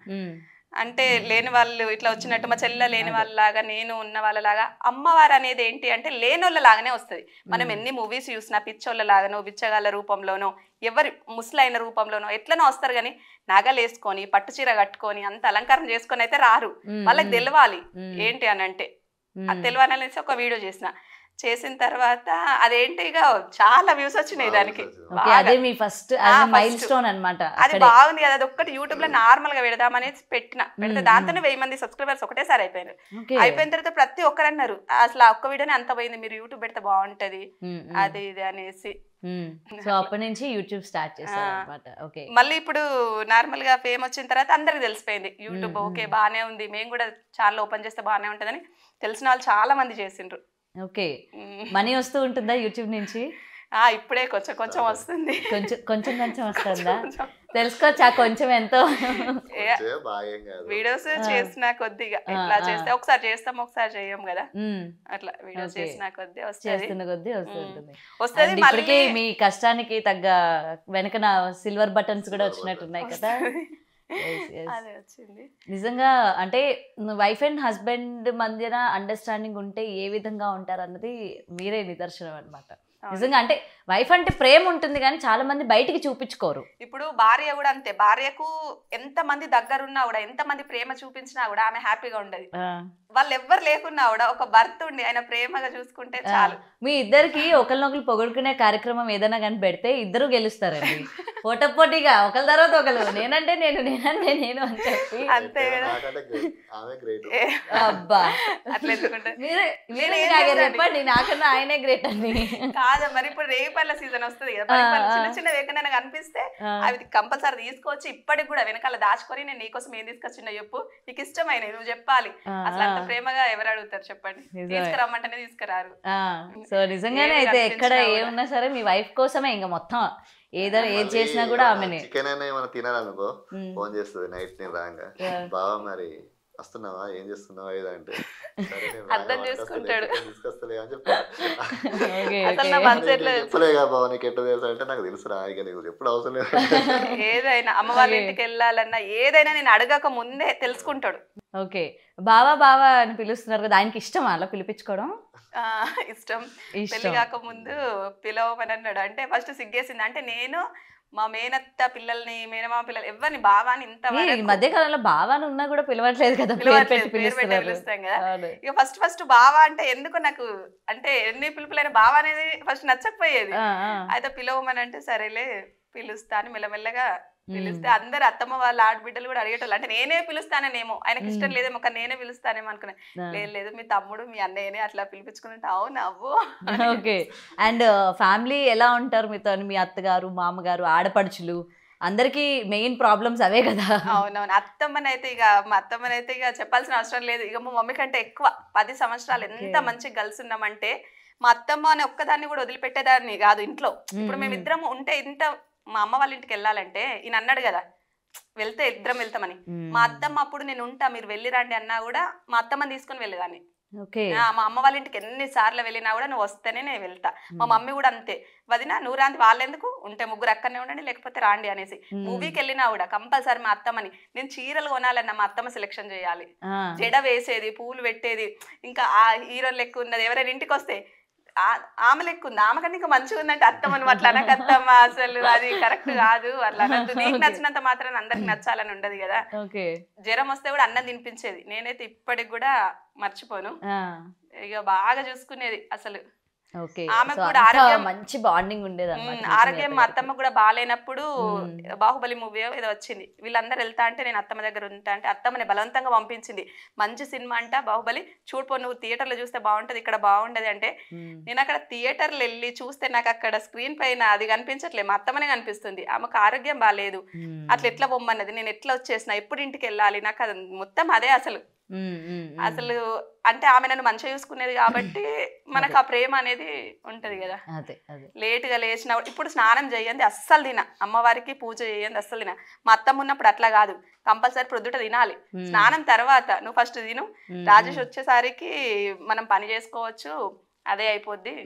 అంటే లేని వాళ్ళు ఇట్లా వచ్చినట్టు, మా చెల్లె లేని వాళ్ళలాగా నేను ఉన్న వాళ్ళలాగా, అమ్మవారు అనేది ఏంటి అంటే లేనోళ్ళ లాగానే వస్తుంది. మనం ఎన్ని మూవీస్ చూసినా పిచ్చోళ్ళ లాగానో బిచ్చగాళ్ళ రూపంలోనో ఎవరి ముసలైన రూపంలోనో ఎట్లనో వస్తారు, కానీ నగలు వేసుకొని పట్టు చీర కట్టుకొని అంత అలంకారం చేసుకొని అయితే రారు. వాళ్ళకి తెలవాలి ఏంటి అని అంటే, అది తెలియాలనేసి ఒక వీడియో చేసిన తర్వాత అదేంటి ఇక చాలా వ్యూస్ వచ్చినాయి దానికి. అదే మీ ఫస్ట్ మైల్ స్టోన్ అన్నమాట. అది బాగుంది కదా, అది ఒక్కటి యూట్యూబ్ లో నార్మల్ గా పెడదామనేసి పెడితే దాంతోనే 1000 మంది సబ్స్క్రైబర్స్ ఒకటేసారి అయిపోయారు. అయిపోయిన తర్వాత ప్రతి ఒక్కరు అన్నారు అసలు ఆ ఒక్క వీడియోనే అంత పోయింది, మీరు యూట్యూబ్ పెడితే బాగుంటది అది ఇది అనేసి. సో అప్పటి నుంచి యూట్యూబ్ స్టార్ట్ చేశారు అన్నమాట. ఓకే. మళ్ళీ ఇప్పుడు నార్మల్ గా ఫేమ్ వచ్చిన తర్వాత అందరికి తెలిసిపోయింది యూట్యూబ్ ఓకే బానే ఉంది, మేము కూడా ఛానల్ ఓపెన్ చేస్తే బానే ఉంటదని తెలిసిన వాళ్ళు చాలా మంది చేసిండ్రు. ఓకే. మనీ వస్తూ ఉంటుందా యూట్యూబ్ నుంచి? ఇప్పుడే కొంచెం కొంచెం వస్తుంది. కొంచెం వస్తుందా? తెలుసుకోవచ్చా కొంచెం ఎంతో? వీడియోస్ చేసిన కొద్దిగా ఇట్లా చేస్తే ఒకసారి చేస్తాం ఒకసారి చేయం కదా, అట్లా వీడియోస్ చేసిన కొద్ది వస్తుంది. ఇప్పటికీ మీ కష్టానికి తగ్గ వెనకన సిల్వర్ బటన్స్ కూడా వచ్చినట్టున్నాయి కదా. అదే వచ్చింది. నిజంగా అంటే వైఫ్ అండ్ హస్బెండ్ మధ్యన అండర్స్టాండింగ్ ఉంటే ఏ విధంగా ఉంటారు అన్నది మీరే నిదర్శనం అనమాట. నిజంగా అంటే వైఫ్ అంటే ప్రేమ ఉంటుంది కానీ చాలా మంది బయటికి చూపించుకోరు. ఇప్పుడు భార్య కూడా అంతే, భార్యకు ఎంత మంది దగ్గరున్నా కూడా ఎంత మంది ప్రేమ చూపించినా కూడా ఆమె హ్యాపీగా ఉండదు. వాళ్ళు ఎవ్వరు లేకున్నా కూడా ఒక భర్త ఉండి ఆయన ప్రేమగా చూసుకుంటే చాలు. మీ ఇద్దరికి ఒకరినొకరు పొగుడుకునే కార్యక్రమం ఏదైనా కానీ పెడితే ఇద్దరు గెలుస్తారండి. పోటపోటీగా ఒకరి తర్వాత ఒకరు, నేనంటే నేను నేనంటే నేను అని చెప్పి. అంతే కదా. అబ్బా అట్లా ఎందుకుంటే చెప్పండి, నాకన్నా ఆయనే గ్రేట్ అండి. కాదా మరి ఇప్పుడు రేపల్ల సీజన్ వస్తుంది కదా, చిన్న చిన్న ఎక్కడైనా కనిపిస్తే అవి కంపల్సరీ తీసుకొచ్చి ఇప్పటికి కూడా వెనకాల దాచుకొని నేను నీకోసం ఏం తీసుకొచ్చినా చెప్పు, నీకు ఇష్టమైన నువ్వు చెప్పాలి. అసలు అంత ప్రేమగా ఎవరు అడుగుతారు చెప్పండి, తీసుకురమ్మంటేనే తీసుకురారు. సో నిజంగానే అయితే ఎక్కడ ఏమున్నా సరే మీ వైఫ్ కోసమే ఇంకా మొత్తం ఏదైనా ఏది చేసినా కూడా ఆమెనే. చికెన్ అయినా ఏమైనా తినాలనుకో ఫోన్ చేస్తుంది నైట్, నేను రాగా బావా మరి వస్తున్నావా ఏం చేస్తున్నావా ఏదంటే అర్థం చేసుకుంటాడు. తీసుకొస్తలే అని చెప్పలేగా బావ నీకు ఎట్లా తెలుసు అంటే నాకు తెలుసురా ఇక నీకు ఎప్పుడు అవసరం లేదు. ఏదైనా అమ్మ వాళ్ళ ఇంటికి వెళ్ళాలన్నా ఏదైనా నేను అడగక ముందే తెలుసుకుంటాడు. ఓకే, బావా బావా అని పిలుస్తున్నారు కదా, ఆయనకి ఇష్టమా అలా పిలిపించుకోవడం? ఇష్టం. పెళ్లి కాక ముందు పిలవమని అన్నాడు. అంటే ఫస్ట్ సిగ్గేసింది. అంటే నేను మా మేనత్త పిల్లల్ని మేనమామ పిల్లలు ఎవరిని బావాని ఇంత మధ్య కాలంలో బావాని ఉన్నా కూడా పిలవట్లేదు కదా, పిలుస్తాం కదా. ఇక ఫస్ట్ బావా అంటే ఎందుకు నాకు అంటే ఎన్ని పిలుపులైన బావా అనేది ఫస్ట్ నచ్చకపోయేది. అయితే పిలవమని అంటే సరేలే పిలుస్తా అని మెల్లమెల్లగా పిలిస్తే అందరు అత్తమ్మ వాళ్ళ ఆడబిడ్డలు కూడా అడిగేటోళ్ళు. అంటే నేనే పిలుస్తానేమో, ఆయనకి ఇష్టం లేదేమో కానీ నేనే పిలుస్తానేమో అనుకున్నాను. లేదు మీ తమ్ముడు మీ అన్నయ్యనే అట్లా పిలిపించుకుంటే అవును అవ్వు. ఓకే, అండ్ ఫ్యామిలీ ఎలా ఉంటారు మీతో? మీ అత్తగారు మామగారు ఆడపడుచులు అందరికి మెయిన్ ప్రాబ్లమ్స్ అవే కదా. అవునవును. అత్తమ్మనైతే మా అత్తమ్మనైతే ఇక చెప్పాల్సిన అవసరం లేదు. ఇక మా మమ్మీ కంటే ఎక్కువ 10 సంవత్సరాలు ఎంత మంచి కలిసి ఉన్నామంటే మా అత్తమ్మ అని ఒక్కదాన్ని కూడా వదిలిపెట్టేదాన్ని కాదు ఇంట్లో. ఇప్పుడు మేమిద్దరం ఉంటే ఇంత మా అమ్మ వాళ్ళ ఇంటికి వెళ్ళాలంటే ఈయన అన్నాడు కదా వెళ్తే ఇద్దరం వెళ్తామని, మా అత్తమ్మ అప్పుడు నేను ఉంటా మీరు వెళ్ళి రండి అన్నా కూడా మా అత్తమ్మని తీసుకొని వెళ్ళేదాన్ని. మా అమ్మ వాళ్ళ ఇంటికి ఎన్నిసార్లు వెళ్ళినా కూడా నువ్వు వస్తేనే నేను వెళ్తా. మా మమ్మీ కూడా అంతే, వదినా నువ్వు రాంది వాళ్ళెందుకు ఉంటే ముగ్గురు అక్కడనే ఉండండి లేకపోతే రాండి అనేసి. మూవీకి వెళ్ళినా కూడా కంపల్సరీ మా అత్తమ్మని, నేను చీరలు కొనాలన్నా మా అత్తమ్మ సెలెక్షన్ చేయాలి, జడ వేసేది పూలు పెట్టేది. ఇంకా ఆ హీరో లెక్క ఉన్నది ఎవరైనా ఇంటికి వస్తే ఆమె లెక్క ఉంది, ఆమె కన్నా ఇంకా మంచిగా ఉందంటే అత్తమ్మను అట్లా అనకత్తమ్మ, అసలు అది కరెక్ట్ కాదు, అట్లా అనద్దు. నీకు నచ్చినంత మాత్రం అందరికి నచ్చాలని ఉండదు కదా. జ్వరం వస్తే కూడా అన్నం తినిపించేది, నేనైతే ఇప్పటికి కూడా మర్చిపోను. ఇక బాగా చూసుకునేది అసలు. ఆమెకు కూడా ఆరోగ్యం మంచి బాండింగ్ ఉండేది. ఆరోగ్యం మా అత్తమ్మ కూడా బాగాలేనప్పుడు బాహుబలి మూవీ ఏదో వచ్చింది, వీళ్ళందరూ వెళ్తా అంటే నేను అత్తమ్మ దగ్గర ఉంటా అంటే అత్తమ్మని బలవంతంగా పంపించింది. మంచి సినిమా అంట బాహుబలి, చూడిపో నువ్వు థియేటర్లో చూస్తే బాగుంటది ఇక్కడ బాగుండదు అంటే నేను అక్కడ థియేటర్లు వెళ్ళి చూస్తే నాకు అక్కడ స్క్రీన్ పైన అది కనిపించట్లేదు, మా అత్తమ్మనే కనిపిస్తుంది. ఆమెకు ఆరోగ్యం బాగాలేదు, అట్లా ఎట్లా పొమ్మన్నది, నేను ఎట్లా వచ్చేసిన ఎప్పుడు ఇంటికి వెళ్ళాలి, నాకు అది మొత్తం అదే అసలు. అంటే ఆమె నన్ను మంచిగా చూసుకునేది కాబట్టి మనకు ఆ ప్రేమ అనేది ఉంటది కదా. లేటుగా లేచిన ఇప్పుడు స్నానం చేయండి అస్సలు తిన, అమ్మవారికి పూజ చేయండి అస్సలు తిన. మా అత్తమ్మ ఉన్నప్పుడు అట్లా కాదు, కంపల్సరీ ప్రొద్దుట తినాలి, స్నానం తర్వాత నువ్వు ఫస్ట్ తిను, రాజేష్ వచ్చేసరికి మనం పని చేసుకోవచ్చు, అదే అయిపోద్ది.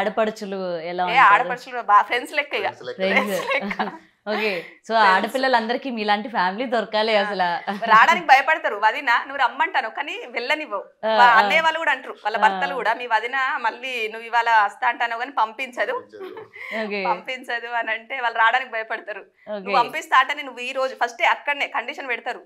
ఆడపడుచులు ఎలా? ఆడపడుచులు బాగా ఫ్రెండ్స్ లెక్క, ఇక ఫ్రెండ్స్ లెక్క. ఓకే, సో ఆడపిల్లలందరికీ మీలాంటి ఫ్యామిలీ దొరకాలి. అసలు రావడానికి భయపడతారు, వదిన నువ్వు రమ్మంటాను కానీ వెళ్ళనివ్వవు. అన్నయ్య వాళ్ళు కూడా అంటారు, వాళ్ళ భర్తలు కూడా మీ వదిన మళ్ళీ నువ్వు ఇవాళ వస్తా అంటాను కానీ పంపించదు అని అంటే వాళ్ళు రావడానికి భయపడతారు. నువ్వు పంపిస్తా అంటే నువ్వు ఈ రోజు ఫస్ట్ అక్కడనే కండిషన్ పెడతారు,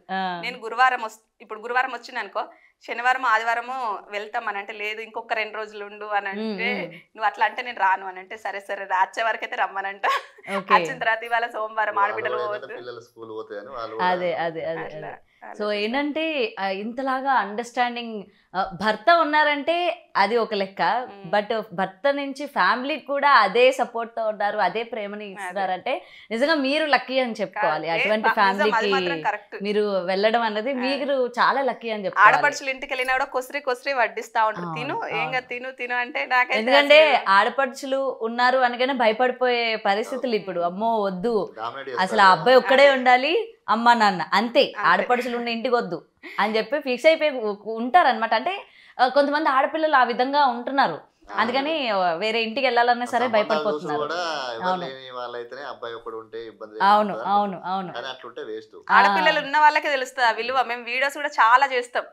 నేను గురువారం ఇప్పుడు గురువారం వచ్చింది అనుకో, శనివారం ఆదివారము వెళ్తాం అని అంటే లేదు ఇంకొక 2 రోజులు ఉండు అని అంటే నువ్వు అట్లా అంటే నేను రాను అని అంటే సరే సరే వచ్చే వరకు అయితే రమ్మనంట. వచ్చిన తర్వాత ఇవాళ సోమవారం ఆడబిడ్డలు అదే అదే అదే. సో ఏంటంటే ఇంతలాగా అండర్స్టాండింగ్ భర్త ఉన్నారంటే అది ఒక లెక్క, బట్ భర్త నుంచి ఫ్యామిలీకి కూడా అదే సపోర్ట్ తో ఉన్నారు, అదే ప్రేమని ఇస్తున్నారంటే నిజంగా మీరు లక్కీ అని చెప్పుకోవాలి. అటువంటి ఫ్యామిలీకి మీరు వెళ్ళడం అన్నది మీరు చాలా లక్కీ అని చెప్పుకోవాలి. ఆడపడుచులు ఇంటికి వెళ్ళినా కూడా కొసరి వడ్డిస్తా ఉంటారు, తిను ఏంగా తిను అంటే. ఎందుకంటే ఆడపడుచులు ఉన్నారు అనగానే భయపడిపోయే పరిస్థితులు ఇప్పుడు, అమ్మో వద్దు అసలు ఆ అబ్బాయి ఒక్కడే ఉండాలి అమ్మ నాన్న అంతే, ఆడపడుచులు ఉన్న ఇంటికి వద్దు అని చెప్పి ఫిక్స్ అయిపోయి ఉంటారనమాట. అంటే కొంతమంది ఆడపిల్లలు ఆ విధంగా ఉంటున్నారు. అందుకని వేరే ఇంటికి వెళ్ళాలన్నా సరే సంబంధాలు చూసి భయపడిపోతున్నారు. కూడా ఎవరు అవును. లేని వాళ్ళైతేనే అబ్బాయి ఒకడు ఉంటే ఇబ్బంది అవును లేకుండా అవును అవును. కానీ అట్లుంటే వేస్ట్. ఆడపిల్లలు ఉన్న వాళ్ళకే తెలుస్తుంది ఆ విలువ. మేము వీడియోస్ కూడా చాలా చేస్తాం.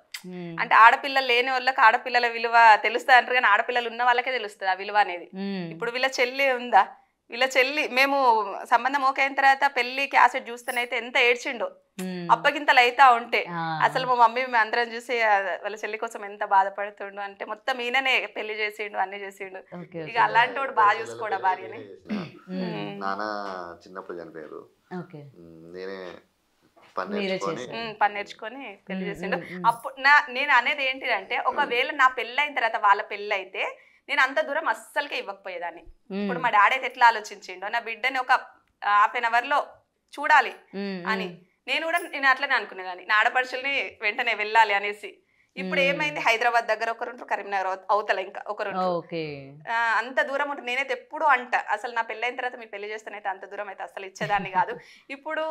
అంటే ఆడపిల్లలు లేని వాళ్ళకి ఆడపిల్లల విలువ తెలుస్తుంది అంటారు, కానీ ఆడపిల్లలు ఉన్న వాళ్ళకే తెలుస్తుంది ఆ విలువ అనేది. ఇప్పుడు వీళ్ళ చెల్లి ఉందా, వీళ్ళ చెల్లి మేము సంబంధం ఓకే అయిన తర్వాత పెళ్లి క్యాసెట్ చూస్తేనైతే ఎంత ఏడ్చిండో అప్పగింతలు అయితా ఉంటే. అసలు మా మమ్మీ మేము అందరం చూసి వాళ్ళ చెల్లి కోసం ఎంత బాధపడుతుండు అంటే మొత్తం ఈయననే పెళ్లి చేసిండు అన్ని చేసిండు. ఇక అలాంటి వాడు బాగా చూసుకోడా భార్యని. నాన్న చిన్నప్పుడు చనిపోయారు, నేనే పని నేర్చుకొని పెళ్లి చేసిండు. అప్పుడు నేను అనేది ఏంటి అంటే ఒకవేళ నా పెళ్ళి అయిన తర్వాత వాళ్ళ పెళ్ళి అయితే నేను అంత దూరం అస్సలకే ఇవ్వకపోయేదాన్ని. ఇప్పుడు మా డాడీ అయితే ఎట్లా ఆలోచించిండో నా బిడ్డని ఒక హాఫ్ అన్ అవర్ లో చూడాలి అని నేను అట్లనే అనుకునేదాన్ని. నా ఆడపడుచుల్ని వెంటనే వెళ్ళాలి అనేసి. ఇప్పుడు ఏమైంది, హైదరాబాద్ దగ్గర ఒకరు, కరీంనగర్ అవతల ఇంకా ఒకరు, అంత దూరం ఉంటుంది. నేనైతే ఎప్పుడు అంట అసలు నా పెళ్ళైన తర్వాత మీ పెళ్లి చేస్తానైతే అంత దూరం అయితే అసలు ఇచ్చేదాన్ని కాదు. ఇప్పుడు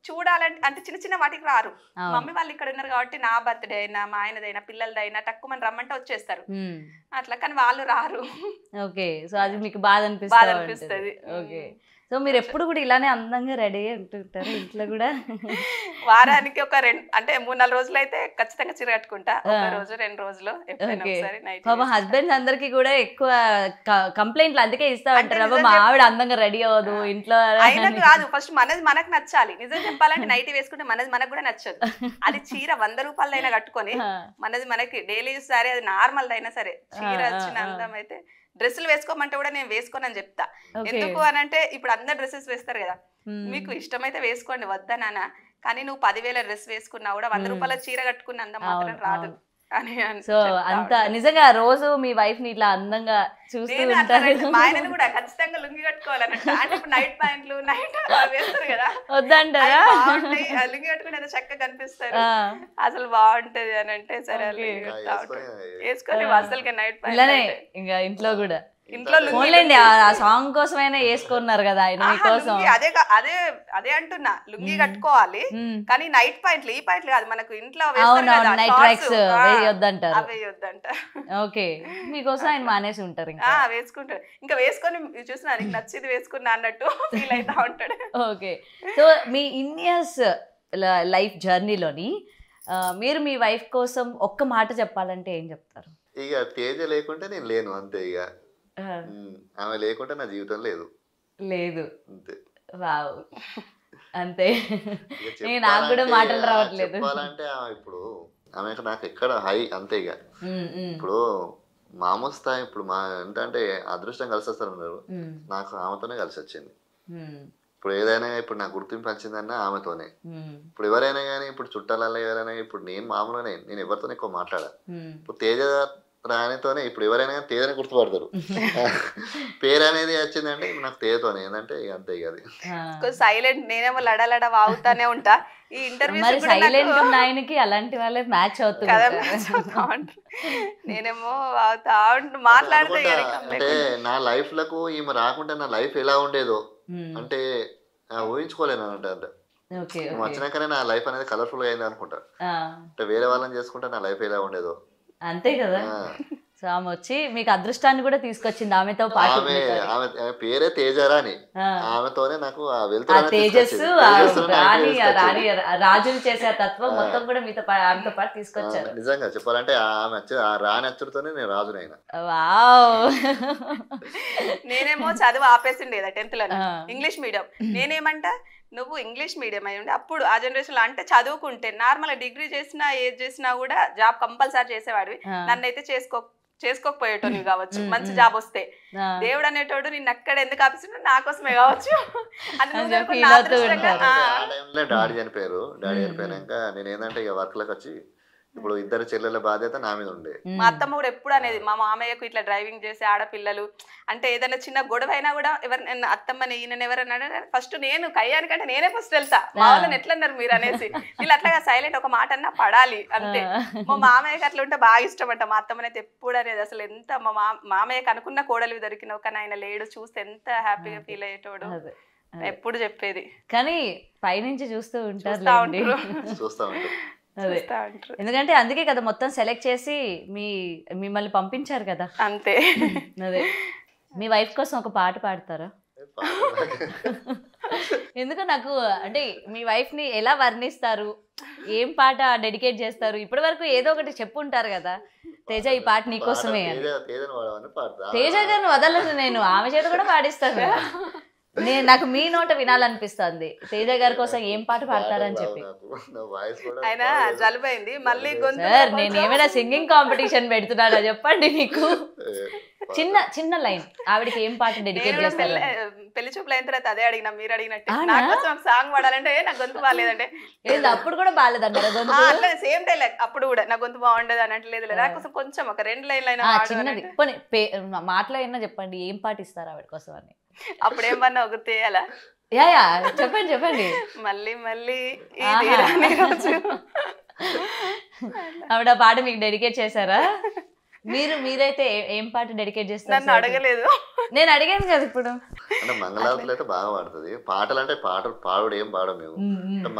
చూడాలంటే అంటే చిన్న చిన్న వాటికి రారు. మమ్మీ వాళ్ళు ఇక్కడ ఉన్నారు కాబట్టి నా బర్త్డే అయినా మా ఆయనదైనా పిల్లలదైనా తక్కువ మంది రమ్మంటే వచ్చేస్తారు అట్లా, కానీ వాళ్ళు రారు. ఓకే, సో అది మీకు బాధ అనిపిస్తుంది. ఓకే, సో మీరు ఎప్పుడు కూడా ఇలానే అందంగా రెడీ అంటుంటారు ఇంట్లో కూడా? వారానికి ఒక 3-4 రోజులు అయితే ఖచ్చితంగా చీర కట్టుకుంటా. ఒక రోజు 2 రోజులు ఎప్పుడైనా ఒకసారి నైట్. పాపం హస్బెండ్స్ అందరికి కూడా ఎక్కువ కంప్లైంట్లు అందుకే ఇస్తా ఉంటారు, మా ఆవిడ అందంగా రెడీ అవ్వదు ఇంట్లో. అయినా కాదు, ఫస్ట్ మనది మనకు నచ్చాలి. నిజం చెప్పాలంటే నైట్ వేసుకుంటే మనది మనకు కూడా నచ్చదు. అది చీర 100 రూపాయలైనా కట్టుకొని మనది మనకి డైలీ యూస్ సారీ అది నార్మల్ అయినా సరే చీర వచ్చిన అందం అయితే. డ్రెస్సులు వేసుకోమంటే కూడా నేను వేసుకోనని చెప్తా. ఎందుకు అని అంటే ఇప్పుడు అందరు డ్రెస్సెస్ వేస్తారు కదా, మీకు ఇష్టమైతే వేసుకోండి వద్దా నాన్న, కానీ నువ్వు 10,000 డ్రెస్ వేసుకున్నా కూడా 100 రూపాయల చీర కట్టుకున్న అందం మాత్రం రాదు. సో అంత నిజంగా రోజు మీ వైఫ్ ని ఇట్లా అందంగా చూస్తూ ఉంటారు. మా ఆయనను కూడా ఖచ్చితంగా లుంగి కట్టుకోవాలన్నట్టు. అంటే ఇప్పుడు నైట్ ప్యాంట్లు నైట్ వేస్తారు కదా, వద్దంటారా? లుంగి కట్టుకుని చక్కగా కనిపిస్తారు, అసలు బాగుంటది అని అంటే సరే వేసుకొని అసలుగా నైట్ ప్యాంట్ ఇంకా ఇంట్లో కూడా ఇంట్లో ఆ సాంగ్ కోసమైనా వేసుకున్నారు కదా ఆయన మీకోసం. అదే అంటున్నా, లుంగి కట్టుకోవాలి కానీ నైట్ ప్యాంట్లు ఈ ప్యాంట్లు కాదు, మనకు ఇంట్లో నైట్ ట్రాక్స్ వేయొద్దంటారు. ఓకే, మీకోసం ఆయన మానేసి ఉంటారు ఇంకా వేసుకుంటాడు. ఇంకా వేసుకొని చూసినా నీకు నచ్చింది వేసుకున్నా అన్నట్టు ఫీల్ అవుతా ఉంటాడు. ఓకే, సో మీ ఇయర్స్ లైఫ్ జర్నీలోని మీరు మీ వైఫ్ కోసం ఒక్క మాట చెప్పాలంటే ఏం చెప్తారు? ఇక తేజ లేకుంటే నేను లేను అంతే. ఇక ఆమె లేకుంటే నా జీవితం లేదు అంతే. వావ్, అంతే. నాకు కూడా మాటలు రావట్లేదు. చెప్పాలంటే ఇప్పుడు ఆమె నాకు ఎక్కడ హై అంతే. ఇక ఇప్పుడు మామూలు స్థాయి ఇప్పుడు మా ఏంటంటే అదృష్టం కలిసి వస్తారు, నాకు ఆమెతోనే కలిసి వచ్చింది. ఇప్పుడు ఏదైనా ఇప్పుడు నాకు గుర్తింపు వచ్చిందన్నా ఆమెతోనే. ఇప్పుడు ఎవరైనా కానీ ఇప్పుడు చుట్టాలలో ఎవరైనా ఇప్పుడు నేను మామూలుగానే నేను ఎవరితోనే ఎక్కువ మాట్లాడా. ఇప్పుడు తేజ రానితోనే ఇప్పుడు ఎవరైనా కానీ తేజనే గుర్తుపడతారు. పేరు అనేది వచ్చిందంటే నాకు తేజతోనే ఏంటంటే ఇక అంతే. ఇక అది సైలెంట్, నేనేమో లడలడ వాగుతానే ఉంటా. ఈ ఇంటర్వ్యూ ఆయనకి అలాంటి వాళ్ళే మ్యాచ్ అవుతుంది కదా, నేనేమో మాట్లాడితే. అంటే నా లైఫ్ లకు ఈమె రాకుంటే నా లైఫ్ ఎలా ఉండేదో అంటే ఊహించుకోలేను అంటే వచ్చినాకనే నా లైఫ్ అనేది కలర్ఫుల్ గా అయింది అనుకుంటా. అంటే వేరే వాళ్ళని చేసుకుంటే నా లైఫ్ ఎలా ఉండేదో అంతే కదా. సో ఆమె వచ్చి మీకు అదృష్టాన్ని కూడా తీసుకొచ్చింది ఆమెతో పాటు. ఆమె పేరే తేజరాని, ఆమెతోనే నాకు తేజస్సు రాణి రాజులు చేసే తత్వం మొత్తం కూడా మీతో ఆమెతో పాటు తీసుకొచ్చారు. నిజంగా చెప్పాలంటే ఆమె రాణి అచ్చుడితోనే నేను రాజునైనా. వావ్. నేనేమో చదువు ఆపేసిండేదా 10th లో ఇంగ్లీష్ మీడియం. నేనేమంటా నువ్వు ఇంగ్లీష్ మీడియం అయి ఉండే అప్పుడు ఆ జనరేషన్ లో అంటే చదువుకుంటే నార్మల్ డిగ్రీ చేసినా ఏది చేసినా కూడా జాబ్ కంపల్సరీ చేసేవాడివి. నన్నైతే చేసుకోకపోయేటోని కావచ్చు, మంచి జాబ్ వస్తే. దేవుడు అనేటోడు నిన్ను అక్కడ ఎందుకు ఆపిస్తున్నాడు, నా కోసమే కావచ్చు. డాడీ చనిపోయారు. డాడీ చనిపోయాక నేను ఏంటంటే ఇక వర్క్ లకు వచ్చి ఇప్పుడు ఇద్దరు చెల్లెల బాధ్యత నా మీద ఉండే. మా అత్తమ్మ కూడా ఎప్పుడు అనేది మా మామయ్యకు ఇట్లా డ్రైవింగ్ చేసే ఆడపిల్లలు అంటే ఏదైనా చిన్న గొడవ అయినా కూడా ఎవరు అత్తమ్మని ఈయన ఎవరన్నా ఫస్ట్ నేను కయ్యానికంటే నేనే ఫస్ట్ వెళ్తా. మా వాళ్ళని ఎట్లన్నారు మీరు అనేసి. వీళ్ళు అట్లాగా సైలెంట్ ఒక మాట అన్నా పడాలి అంతే. మా మామయ్యకి అట్లా ఉంటే బాగా ఇష్టం అంట. మా అత్తమ్మని అయితే ఎప్పుడు అనేది అసలు ఎంత మా మామయ్యకి అనుకున్న కోడలు దొరికిన ఒక ఆయన లేడు చూస్తే ఎంత హ్యాపీగా ఫీల్ అయ్యేటోడు ఎప్పుడు చెప్పేది. కానీ పైనుంచి చూస్తూ ఉంటారు. అదే చూస్తా ఉంటారు. ఎందుకంటే అందుకే కదా మొత్తం సెలెక్ట్ చేసి మిమ్మల్ని పంపించారు కదా. అంతే. అదే మీ వైఫ్ కోసం ఒక పాట పాడతారా? ఎందుకు నాకు అంటే మీ వైఫ్ ని ఎలా వర్ణిస్తారు, ఏం పాట డెడికేట్ చేస్తారు? ఇప్పటి వరకు ఏదో ఒకటి చెప్పుంటారు కదా, తేజ ఈ పాట నీకోసమే అని. తేజ గారిని వదలను నేను, ఆమె చేత కూడా పాడిస్తాను. నాకు మీ నోట వినాలనిపిస్తుంది తేజ గారి కోసం ఏం పాట పాడతారని చెప్పి. ఆయన జలుబైంది మళ్ళీ గొంతు. సార్ నేను ఏమైనా సింగింగ్ కాంపిటీషన్ పెడుతున్నానా చెప్పండి మీకు. చిన్న లైన్ ఆవిడకి ఏం పాట డెడికేట్ చేస్తారు? పెళ్లి చూపులు అయిన తర్వాత అదే అడిగినా, మీరు అడిగినట్టు నాకు సాంగ్ పాడాలంటే నాకు గొంతు బాగాలేదంటే. లేదు అప్పుడు కూడా బాగాలేదంటారా గొంతు? అట్లా సేమ్ డైలాగ్ అప్పుడు కూడా నా గొంతు బాగుండదు అని అంటే, లేదు నాకు కోసం కొంచెం ఒక 2 లైన్లు అయినా చిన్నది పోనీ మాటలో అయినా చెప్పండి ఏం పాట ఇస్తారు ఆవిడ కోసం అని. అప్పుడేమన్నా ఒక తేయాలా? యా చెప్పండి. మళ్ళీ మళ్ళీ ఆవిడ పాట మీకు డెడికేట్ చేశారా? మీరైతే ఏం పాట డెడికేట్ చేస్తారు? నన్ను అడగలేదు, నేను అడిగాను కదా ఇప్పుడు. అంటే మంగళారతులు అయితే బాగా పాడుతుంది. పాటలు అంటే పాటలు పాడు ఏం పాడం మేము.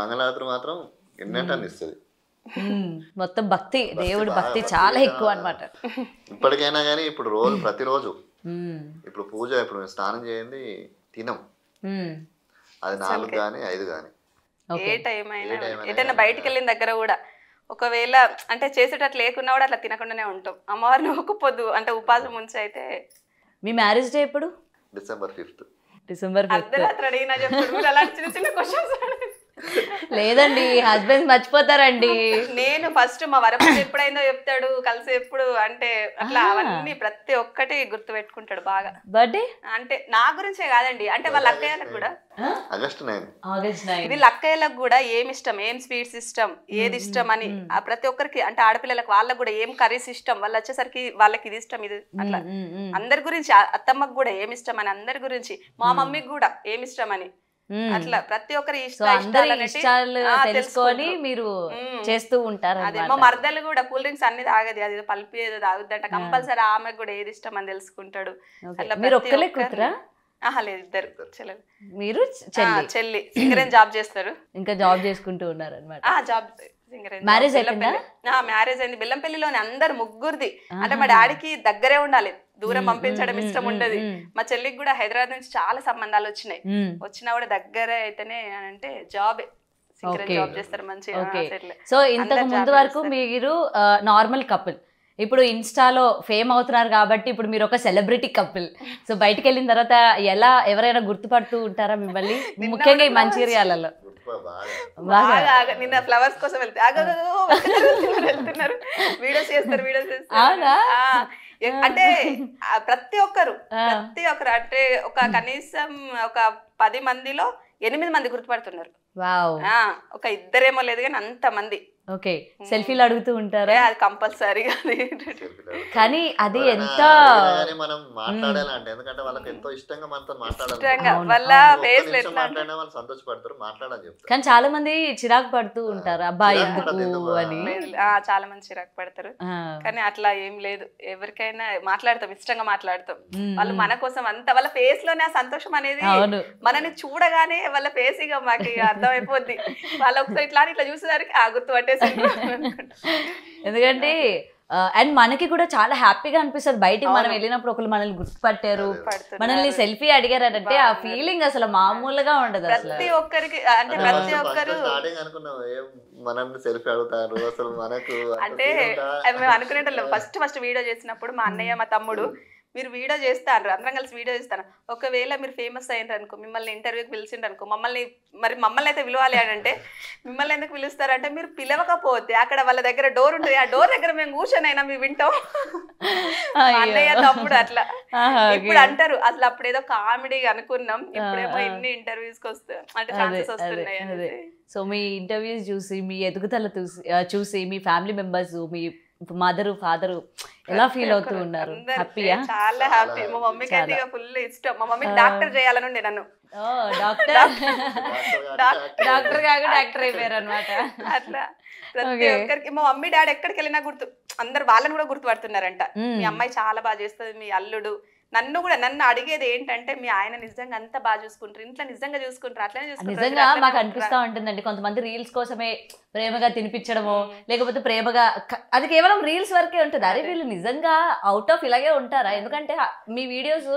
మంగళారతులు మాత్రం ఎన్నటాన్ని ఇస్తుంది. మొత్తం భక్తి, దేవుడు భక్తి చాలా ఎక్కువ అన్నమాట. ఇప్పటికైనా కానీ ఇప్పుడు రోజు ప్రతిరోజు ఇప్పుడు పూజ, ఇప్పుడు మేము స్నానం చేయండి తినం, అది 4 కానీ 5 కానీ ఏ టైం అయినా ఎటైనా బయటికి వెళ్ళిన దగ్గర కూడా ఒకవేళ అంటే చేసేటట్లు లేకున్నా కూడా అట్లా తినకుండానే ఉంటాం. అమ్మవారిని ఒక పొద్దు అంటే ఉపాసం ఉంచి అయితే. మీ మ్యారేజ్ డే ఎప్పుడు? December 5th. December 5th. అర్ధరాత్రి అడిగినా చెప్తాడు అలాంటి చిన్న చిన్న క్వశ్చన్స్. లేదండి హస్బెండ్ మర్చిపోతారండి. నేను ఫస్ట్ మా వరపతి ఎప్పుడైందో చెప్తాడు, కలిసి ఎప్పుడు అంటే అట్లా అవన్నీ ప్రతి ఒక్కటి గుర్తు పెట్టుకుంటాడు బాగా. బర్త్డే అంటే నా గురించే కాదండి, అంటే వాళ్ళ అక్కయ్యలకు కూడా ఆగస్ట్ 9 ఇది అక్కయ్యలకు కూడా ఏమి ఇష్టం, ఏం స్వీట్స్ ఇష్టం, ఏది ఇష్టం అని ప్రతి ఒక్కరికి, అంటే ఆడపిల్లలకు వాళ్ళకు కూడా ఏం కర్రీస్ ఇష్టం, వాళ్ళు వచ్చేసరికి వాళ్ళకి ఇది ఇష్టం ఇది అట్లా అందరి గురించి, అత్తమ్మకు కూడా ఏమి ఇష్టం అని అందరి గురించి, మా మమ్మీకి కూడా ఏమి ఇష్టం అని అట్లా ప్రతి ఒక్కరి ఇష్టాలు తెలుసుకొని మీరు చేస్తూ ఉంటారు. అదే మా మరదలు కూడా కూల్ డ్రింక్స్ అన్ని తాగదు, అది పల్పి ఏదో తాగుద్దంట కంపల్సరీ, ఆమెకు కూడా ఏది ఇష్టం అని తెలుసుకుంటాడు. అట్లా మీరు ఒక్కలే కూతురా? లేదు ఇద్దరు చెల్లెలు. మీరు చెల్లి సింగరేన్ జాబ్ చేస్తారు, ఇంకా జాబ్ చేసుకుంటూ ఉన్నారు అనమాట. జాబ్ మ్యారేజ్ అయిపోయిందా? మ్యారేజ్ అయింది. బెల్లంపల్లిలోనే అందరు ముగ్గురిది. అంటే మా డాడీకి దగ్గరే ఉండాలి, దూరం పంపించడం ఇష్టం ఉండదు. మా చెల్లికి కూడా హైదరాబాద్ నుంచి చాలా సంబంధాలు వచ్చినాయి, వచ్చినా కూడా దగ్గరే అయితేనే అంటే జాబే, సింగరేన్ జాబ్ చేస్తారు మంచిగా. సో ఇంతకు ముందు వరకు మీరు నార్మల్ కపుల్, ఇప్పుడు ఇన్స్టాలో ఫేమ్ అవుతున్నారు కాబట్టి ఇప్పుడు మీరు ఒక సెలబ్రిటీ కపుల్. సో బయటకు వెళ్ళిన తర్వాత ఎలా ఎవరైనా గుర్తుపడుతూ ఉంటారా మిమ్మల్ని, ముఖ్యంగా ఈ మంచిర్యాలలో? నిన్న ఫ్లవర్స్ కోసం వెళ్తున్నారు, వీడియోస్ చేస్తారు అంటే ప్రతి ఒక్కరు అంటే ఒక కనీసం ఒక 10 మందిలో 8 మంది గుర్తుపడుతున్నారు. ఒక ఇద్దరేమో లేదు కానీ అంత మంది. ఓకే, సెల్ఫీలు అడుగుతూ ఉంటారా? అది కంపల్సరీగా. కానీ అది ఎంత మనం మాట్లాడాలంటే, ఎందుకంటే వాళ్ళకి ఎంతో ఇష్టంగా మనతో మాట్లాడాలి, సంతోషపడతారు, మాట్లాడాలని చెప్తారు. కానీ చాలా మంది చిరాకు పడుతూ ఉంటారు, అబ్బాయి ఎందుకు అని. చాలా మంది చిరాకు పడతారు, కానీ అట్లా ఏం లేదు, ఎవరికైనా మాట్లాడతాం, ఇష్టంగా మాట్లాడతాం. వాళ్ళు మన కోసం అంత, వాళ్ళ ఫేస్ లోనే ఆ సంతోషం అనేది, మనని చూడగానే వాళ్ళ ఫేస్ ఇక మాకు అర్థమైపోద్ది. వాళ్ళు ఒకసారి ఇట్లా ఇట్లా చూసేసరికి గుర్తుపట్టే. ఎందుకంటే అండ్ మనకి కూడా చాలా హ్యాపీగా అనిపిస్తుంది, బయటికి మనం వెళ్ళినప్పుడు ఒకరు మనల్ని గుర్తుపట్టారు, మనల్ని సెల్ఫీ అడిగారు అంటే ఆ ఫీలింగ్ అసలు మామూలుగా ఉండదు. ప్రతి ఒక్కరికి అంటే ప్రతి ఒక్కరు మనల్ని సెల్ఫీ అడుగుతారు అసలు మనకు అంటే మేము అనుకునేటోళ్ళం. ఫస్ట్ వీడియో చేసినప్పుడు మా అన్నయ్య మా తమ్ముడు, మీరు వీడియో చేస్తారు, అందరం కలిసి వీడియో చేస్తాను, ఒకవేళ మీరు ఫేమస్ అయ్యారు అనుకో, మిమ్మల్ని ఇంటర్వ్యూకి పిలిచిండ్రు అనుకో, మమ్మల్ని అయితే పిలవాలి అని అంటే, మిమ్మల్ని ఎందుకు పిలుస్తారంటే మీరు పిలవకపోతే అక్కడ వాళ్ళ దగ్గర డోర్ ఉంటుంది, ఆ డోర్ దగ్గర మేము కూర్చొని అయినా మేము వింటాం. అన్నయ్య తమ్ముడు అట్లా ఇప్పుడు అంటారు, అసలు అప్పుడేదో కామెడీ అనుకున్నాం, ఇప్పుడేమో ఇన్ని ఇంటర్వ్యూస్కి వస్తాయి అంటే ఛాన్సెస్ వస్తున్నాయి. సో మీ ఇంటర్వ్యూస్ చూసి, మీ ఎదుగుదల చూసి మీ ఫ్యామిలీ మెంబర్స్, మీ మదరు ఫాదరు ఎలా ఫీల్ అవుతూ ఉన్నారు? హ్యాపీయా? చాలా హ్యాపీ. మా మమ్మీకి అయితే ఫుల్ ఇష్టం. మా మమ్మీ డాక్టర్ చేయాలని ఉండే నన్ను. డాక్టర్ కాక డాక్టర్ అయిపోయారు అనమాట. అట్లా ప్రతి ఒక్కరికి మా మమ్మీ డాడీ ఎక్కడికి వెళ్ళినా అందరు వాళ్ళని కూడా గుర్తుపడుతున్నారంట. మీ అమ్మాయి చాలా బాగా చేస్తుంది, మీ అల్లుడు నన్ను అడిగేది ఏంటంటే మీ ఆయన నిజంగా అంత బాగా చూసుకుంటారు, ఇంట్లో నిజంగా చూసుకుంటారు, అట్లనే చూసుకుంటారు. నిజంగా మాకు అనిపిస్తా ఉంటుందండి, కొంతమంది రీల్స్ కోసమే ప్రేమగా తినిపించడమో లేకపోతే ప్రేమగా అది కేవలం రీల్స్ వరకే ఉంటుంది. అరే వీళ్ళు నిజంగా అవుట్ ఆఫ్ ఇలాగే ఉంటారా? ఎందుకంటే మీ వీడియోస్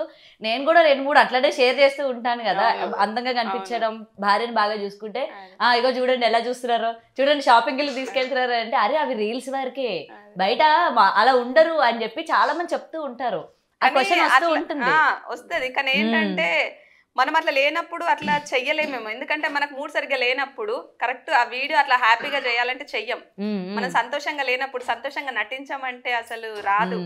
నేను కూడా 2-3 అట్లనే షేర్ చేస్తూ ఉంటాను కదా, అందంగా కనిపించడం, భార్యను బాగా చూసుకుంటే ఇగో చూడండి ఎలా చూస్తున్నారో, చూడండి షాపింగ్ కి తీసుకెళ్తున్నారు అంటే అరే అవి రీల్స్ వరకే, బయట అలా ఉండరు అని చెప్పి చాలా మంది చెప్తూ ఉంటారు. వస్తుంది. కానీ ఏంటంటే మనం అట్లా లేనప్పుడు అట్లా చెయ్యలేమేమో, ఎందుకంటే మనకు మూడు సరిగ్గా లేనప్పుడు కరెక్ట్ ఆ వీడియో అట్లా హ్యాపీగా చేయాలంటే చెయ్యం. మనం సంతోషంగా లేనప్పుడు సంతోషంగా నటించమంటే అసలు రాదు.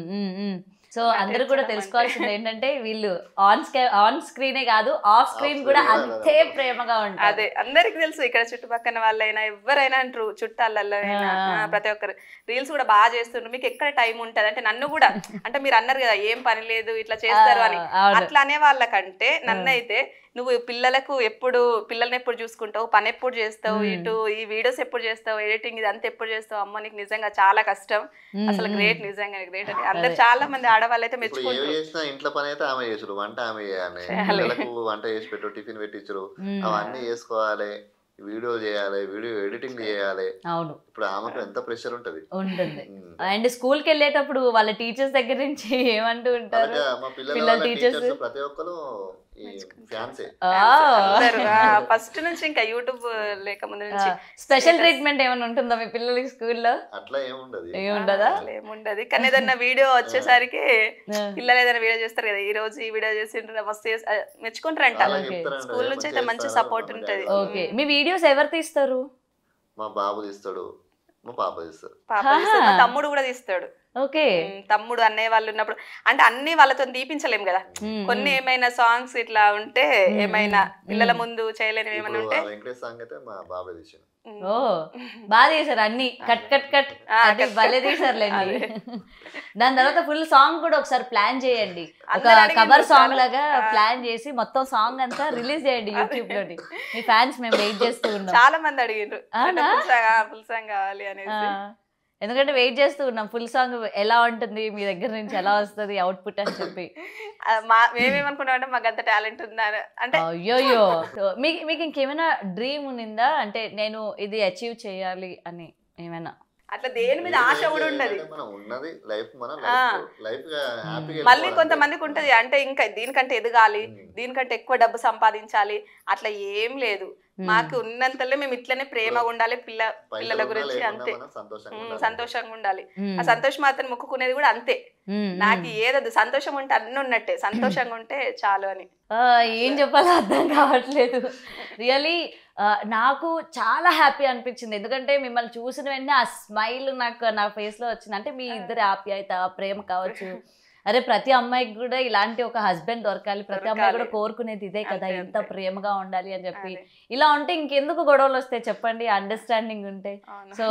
సో అందరూ కూడా తెలుసుకోవాల్సింది ఏంటంటే వీళ్ళు ఆన్ స్క్రీనే కాదు ఆఫ్ స్క్రీన్ కూడా అంతే ప్రేమగా ఉంటారు. అదే అందరికి తెలుసు, ఇక్కడ చుట్టుపక్కల వాళ్ళైనా ఎవరైనా అంటారు, చుట్టాలలో అయినా ప్రతి ఒక్కరు రీల్స్ కూడా బాగా చేస్తుండ్రు, మీకు ఎక్కడ టైం ఉంటది అంటే నన్ను కూడా అంటే మీరు అన్నారు కదా ఏం పని లేదు ఇట్లా చేస్తారు అని, అట్లా అనే వాళ్ళకంటే నన్నైతే నువ్వు పిల్లల్ని ఎప్పుడు చూసుకుంటావు, పని ఎప్పుడు చేస్తావు, ఇటు ఈ వీడియోస్ ఎప్పుడు చేస్తావు, ఎడిటింగ్ ఇదంతా ఎప్పుడు చేస్తావు, అమ్మ నీకు నిజంగా చాలా కష్టం, అసలు గ్రేట్, నిజంగా గ్రేట్ అని అందరు చాలా మంది ఆడవాళ్ళు అయితే మెచ్చుకుంటారు. ఇంట్లో పని అయితే ఆమె చేసుడు, వంట ఆమె చేయాలి, పిల్లలకు వంట చేసి పెట్టు, టిఫిన్ పెట్టించరు, అవన్నీ చేసుకోవాలి, వీడియో చేయాలి, వీడియో ఎడిటింగ్ చేయాలి. అవును, ఇప్పుడు ఆమెకు ఎంత ప్రెషర్ ఉంటుంది. అండ్ స్కూల్ కి వెళ్ళేటప్పుడు వాళ్ళ టీచర్స్ దగ్గర నుంచి ఏమంటూ ఉంటారు, మా పిల్లల టీచర్స్ ప్రతి ఒక్కరు ఫస్ట్ నుంచి ఇంకా యూట్యూబ్ లేక ముందు నుంచి స్పెషల్ ట్రీట్మెంట్ ఏమైనా ఉంటుందా మీ పిల్లలకి స్కూల్లో? అట్లా ఏముండదు, ఏముండదు. కానీ ఏదన్నా వీడియో వచ్చేసరికి పిల్లలు ఏదైనా వీడియో చేస్తారు కదా, ఈ రోజు ఈ వీడియో చేసిండ్రు మస్తు మెచ్చుకుంటారంట. స్కూల్ నుంచి అయితే మంచి సపోర్ట్ ఉంటది. ఓకే, మీ వీడియోస్ ఎవరు తీస్తారు? మా బాబు తీస్తాడు, మా పాప తీస్తాడు, మా తమ్ముడు కూడా తీస్తాడు. ఓకే, తమ్ముడు అన్నయ్య వాళ్ళు ఉన్నప్పుడు అంటే అన్ని వాళ్ళతో దీపించలేము కదా, కొన్ని ఏమైనా సాంగ్స్ ఇట్లా ఉంటే ఏమైనా పిల్లల ముందు చేయలేని ఏమైనా ఉంటే వెంకటేష్ సాంగ్ అయితే మా బాబే తీసాడు. ఓ బాగా తీసారు, అన్ని కట్ కట్ కట్ భలే తీసారులేండి. దాని తర్వాత ఫుల్ సాంగ్ కూడా ఒకసారి ప్లాన్ చేయండి, ఒక కవర్ సాంగ్ లాగా ప్లాన్ చేసి మొత్తం సాంగ్ అంతా రిలీజ్ చేయండి యూట్యూబ్ లోని. మీ ఫ్యాన్స్ మేము వెయిట్ చేస్తూ ఉన్నాం, చాలా మంది అడిగిండ్రు ఫుల్ సాంగ్ కావాలి అనేసి. ఎందుకంటే వెయిట్ చేస్తూ ఉన్నాం ఫుల్ సాంగ్ ఎలా ఉంటుంది, మీ దగ్గర నుంచి ఎలా వస్తుంది అవుట్పుట్ అని చెప్పి. మేమేమనుకున్నాం అంటే మాకు అంత టాలెంట్ ఉందని అంటే. అయ్యోయ్యో, మీకు ఇంకేమైనా డ్రీమ్ ఉన్నిందా అంటే నేను ఇది అచీవ్ చేయాలి అని ఏమైనా? అట్లా దేని మీద ఆశ కూడా ఉండదు. మళ్ళీ కొంతమందికి ఉంటది అంటే ఇంకా దీనికంటే ఎదగాలి, దీనికంటే ఎక్కువ డబ్బు సంపాదించాలి, అట్లా ఏం లేదు. మాకు ఉన్నంతలో మేము ఇట్లనే ప్రేమగా ఉండాలి, పిల్లల గురించి అంతే సంతోషంగా ఉండాలి. ఆ సంతోషం మాత్రం మొక్కుకునేది కూడా అంతే. నాకు ఏదదు, సంతోషం ఉంటే అన్ని ఉన్నట్టే, సంతోషంగా ఉంటే చాలు అని. ఏం చెప్పాలో అర్థం కావట్లేదు. రియలీ నాకు చాలా హ్యాపీ అనిపించింది, ఎందుకంటే మిమ్మల్ని చూసిన వెంటనే ఆ స్మైల్ నాకు నా ఫేస్ లో వచ్చింది. అంటే మీ ఇద్దరి ఆప్యాయత, ప్రేమ కావచ్చు. అరే ప్రతి అమ్మాయికి కూడా ఇలాంటి ఒక హస్బెండ్ దొరకాలి, ప్రతి అమ్మాయి కూడా కోరుకునేది ఇదే కదా, ఎంత ప్రేమగా ఉండాలి అని చెప్పి. ఇలా ఉంటే ఇంకెందుకు గొడవలు వస్తాయి చెప్పండి, అండర్స్టాండింగ్ ఉంటే. సో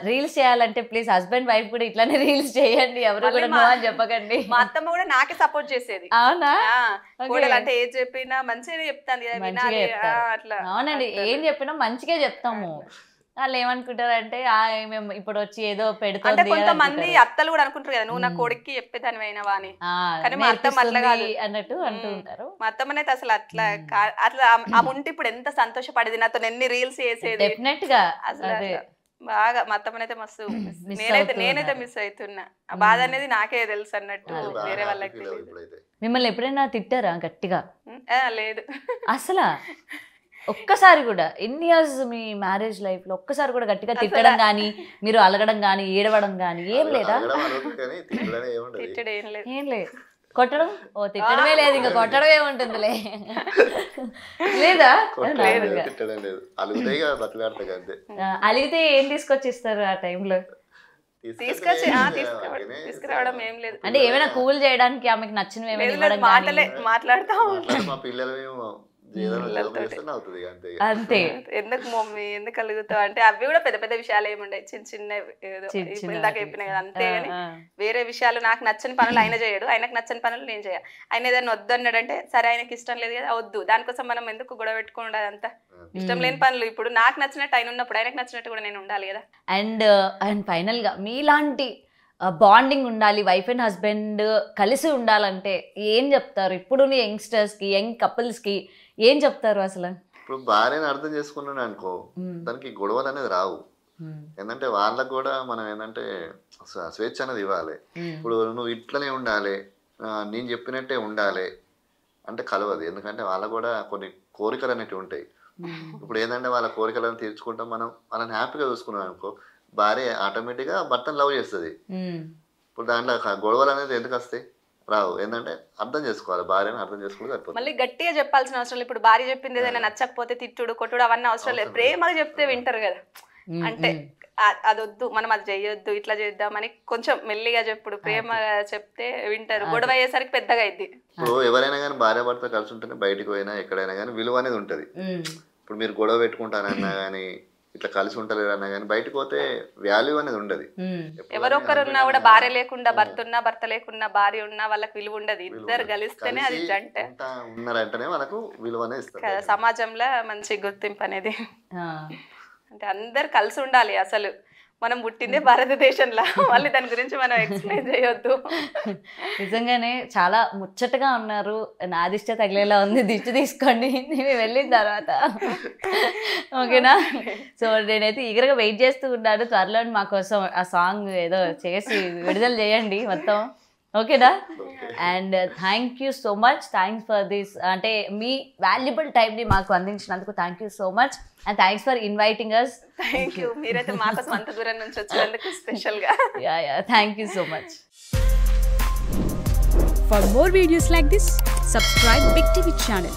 రీల్స్ చేయాలంటే ప్లీజ్ హస్బెండ్ వైఫ్ కూడా ఇట్లానే రీల్స్ చేయండి, ఎవరు కూడా నో అని చెప్పకండి. మా అత్తమ్మ కూడా నాకే సపోర్ట్ చేసేది. అవునా? అంటే ఏం చెప్పినా మంచిగా చెప్తాను. అవునండి, ఏం చెప్పినా మంచిగా చెప్తాము. వాళ్ళు ఏమనుకుంటారంటే మేము ఇప్పుడు వచ్చి ఏదో పెడతాం. అంటే కొంతమంది అత్తలు కూడా అనుకుంటారు కదా, నువ్వు నా కొడుక్కి చెప్పేదాని అయినవా అని. కానీ మా అత్తమ్మ అట్లా కాదు అన్నట్టు అంటూ ఉంటారు. మా అత్తమ్మనైతే అసలు అట్లా ఆమె ఉంటే ఇప్పుడు ఎంత సంతోషపడేది, నాతో ఎన్ని రీల్స్ చేసేది. డెఫినెట్ గా అసలు బాగా మా అత్తమ్మనైతే మస్తు నేనైతే మిస్ అవుతున్నా. ఆ బాధ అనేది నాకే తెలుసు అన్నట్టు, వేరే వాళ్ళకి తెలియదు. మిమ్మల్ని ఎప్పుడైనా తిట్టారా గట్టిగా? లేదు అసలు ఒక్కసారి కూడా. ఎన్ని ఇయర్స్ మీ మ్యారేజ్ లైఫ్ లో ఒక్కసారి కూడా గట్టిగా తిట్టడం గానీ, మీరు అలగడం గానీ, ఏడవడం గానీ ఏం లేదా? ఏం లేదు. కొట్టడం? ఓ తిట్టడమే లేదు, ఇంకా కొట్టడమే ఉంటుందిలే. లేదా? అలిగితే ఏం తీసుకొచ్చి ఇస్తారు ఆ టైంలో? తీసుకురావడం ఏం లేదు. అంటే ఏమైనా కూల్ చేయడానికి ఆమెకు నచ్చినవి ఏమైనా మాట్లాడతాం. అంతే. ఎందుకు మమ్మీ ఎందుకు కలుగుతావు అంటే అవి కూడా పెద్ద పెద్ద విషయాలు ఏముండే, చిన్న చిన్న ఏదో ఇందాక చెప్పినా కదా అంతే. కానీ వేరే విషయాలు నాకు నచ్చని పనులు ఆయన చేయడు, ఆయనకు నచ్చని పనులు నేను చేయ. ఆయన ఏదైనా వద్దు అన్నాడంటే సరే ఆయనకి ఇష్టం లేదు కదా వద్దు, దానికోసం మనం ఎందుకు గొడవ పెట్టుకోండి. అదంతా ఇష్టం లేని పనులు. ఇప్పుడు నాకు నచ్చినట్టు ఆయన ఉన్నప్పుడు ఆయనకు నచ్చినట్టు కూడా నేను ఉండాలి కదా. అండ్ ఫైనల్ గా మీలాంటి బాండింగ్ ఉండాలి, వైఫ్ అండ్ హస్బెండ్ కలిసి ఉండాలంటే ఏం చెప్తారు? ఇప్పుడు యంగ్స్టర్స్కి, యంగ్ కపుల్స్కి ఏం చెప్తారు అసలు? ఇప్పుడు భార్యని అర్థం చేసుకున్నాను అనుకో, దానికి గొడవలు అనేది రావు. ఏంటంటే వాళ్ళకు కూడా మనం ఏంటంటే స్వేచ్ఛ అనేది ఇవ్వాలి. ఇప్పుడు నువ్వు ఇట్లనే ఉండాలి, నేను చెప్పినట్టే ఉండాలి అంటే కలవదు. ఎందుకంటే వాళ్ళకు కూడా కొన్ని కోరికలు అనేవి ఉంటాయి. ఇప్పుడు ఏంటంటే వాళ్ళ కోరికలను తీర్చుకుంటాం, మనం వాళ్ళని హ్యాపీగా చూసుకున్నాం అనుకో, భార్య ఆటోమేటిక్గా భర్తను లవ్ చేస్తుంది. ఇప్పుడు దాంట్లో గొడవలు అనేది ఎందుకు వస్తాయి? రావు. ఏంటంటే అర్థం చేసుకోవాలి, భార్యను అర్థం చేసుకోవాలి సరిపోతుంది. మళ్ళీ గట్టిగా చెప్పాల్సిన అవసరం లేదు. ఇప్పుడు భార్య చెప్పింది ఏదైనా నచ్చకపోతే తిట్టుడు కొట్టుడు అవన్నీ అవసరం లేదు. ప్రేమగా చెప్తే వింటారు కదా. అంటే అదొద్దు, మనం అది చెయ్యొద్దు, ఇట్లా చేద్దామని కొంచెం మెల్లిగా చెప్పుడు, ప్రేమ చెప్తే వింటారు. గొడవ అయ్యేసరికి పెద్దగా అయింది. ఇప్పుడు ఎవరైనా కానీ భార్య భర్త కలిసి ఉంటేనే బయటకు పోయినా ఎక్కడైనా కానీ విలువ అనేది ఉంటుంది. ఇప్పుడు మీరు గొడవ పెట్టుకుంటానన్నా కానీ ఇట్లా కలిసి ఉంటలేరు అన్నా కానీ బయటకు పోతే వాల్యూ అనేది ఉండదు. ఎవరొకరు ఉన్నా కూడా భార్య లేకుండా భర్త ఉన్నా, భర్త లేకున్నా భార్య ఉన్నా వాళ్ళకి విలువ ఉండదు. ఇద్దరు కలిస్తేనే అది జంట ఉన్నారంటేనే వాళ్ళకు విలువ అనేది ఇస్తారు. సమాజంలో మంచి గుర్తింపు అనేది. అంటే అందరు కలిసి ఉండాలి. అసలు మనం పుట్టిందే భారతదేశంలో, మళ్ళీ దాని గురించి మనం ఎక్స్ప్లెయిన్ చేయొద్దు. నిజంగానే చాలా ముచ్చటగా ఉన్నారు. నా దిష్టి తగిలేలా ఉంది, దిష్టి తీసుకోండి నేను వెళ్ళిన తర్వాత. ఓకేనా? సో నేనైతే ఈగర్గా వెయిట్ చేస్తూ ఉన్నాను. త్వరలో మా కోసం ఆ సాంగ్ ఏదో చేసి విడుదల చేయండి మొత్తం. ఓకేనా? And thank you so much. Thanks for this, అంటే మీ వాల్యుబుల్ టైంని మాకు అందించినందుకు thank you so much. And thanks for inviting us. Thank you. మీరైతే మా కోసం అంత దూరం నుంచి వచ్చినందుకు స్పెషల్గా. Yeah thank you so much. For more videos like this, subscribe Big TV channel.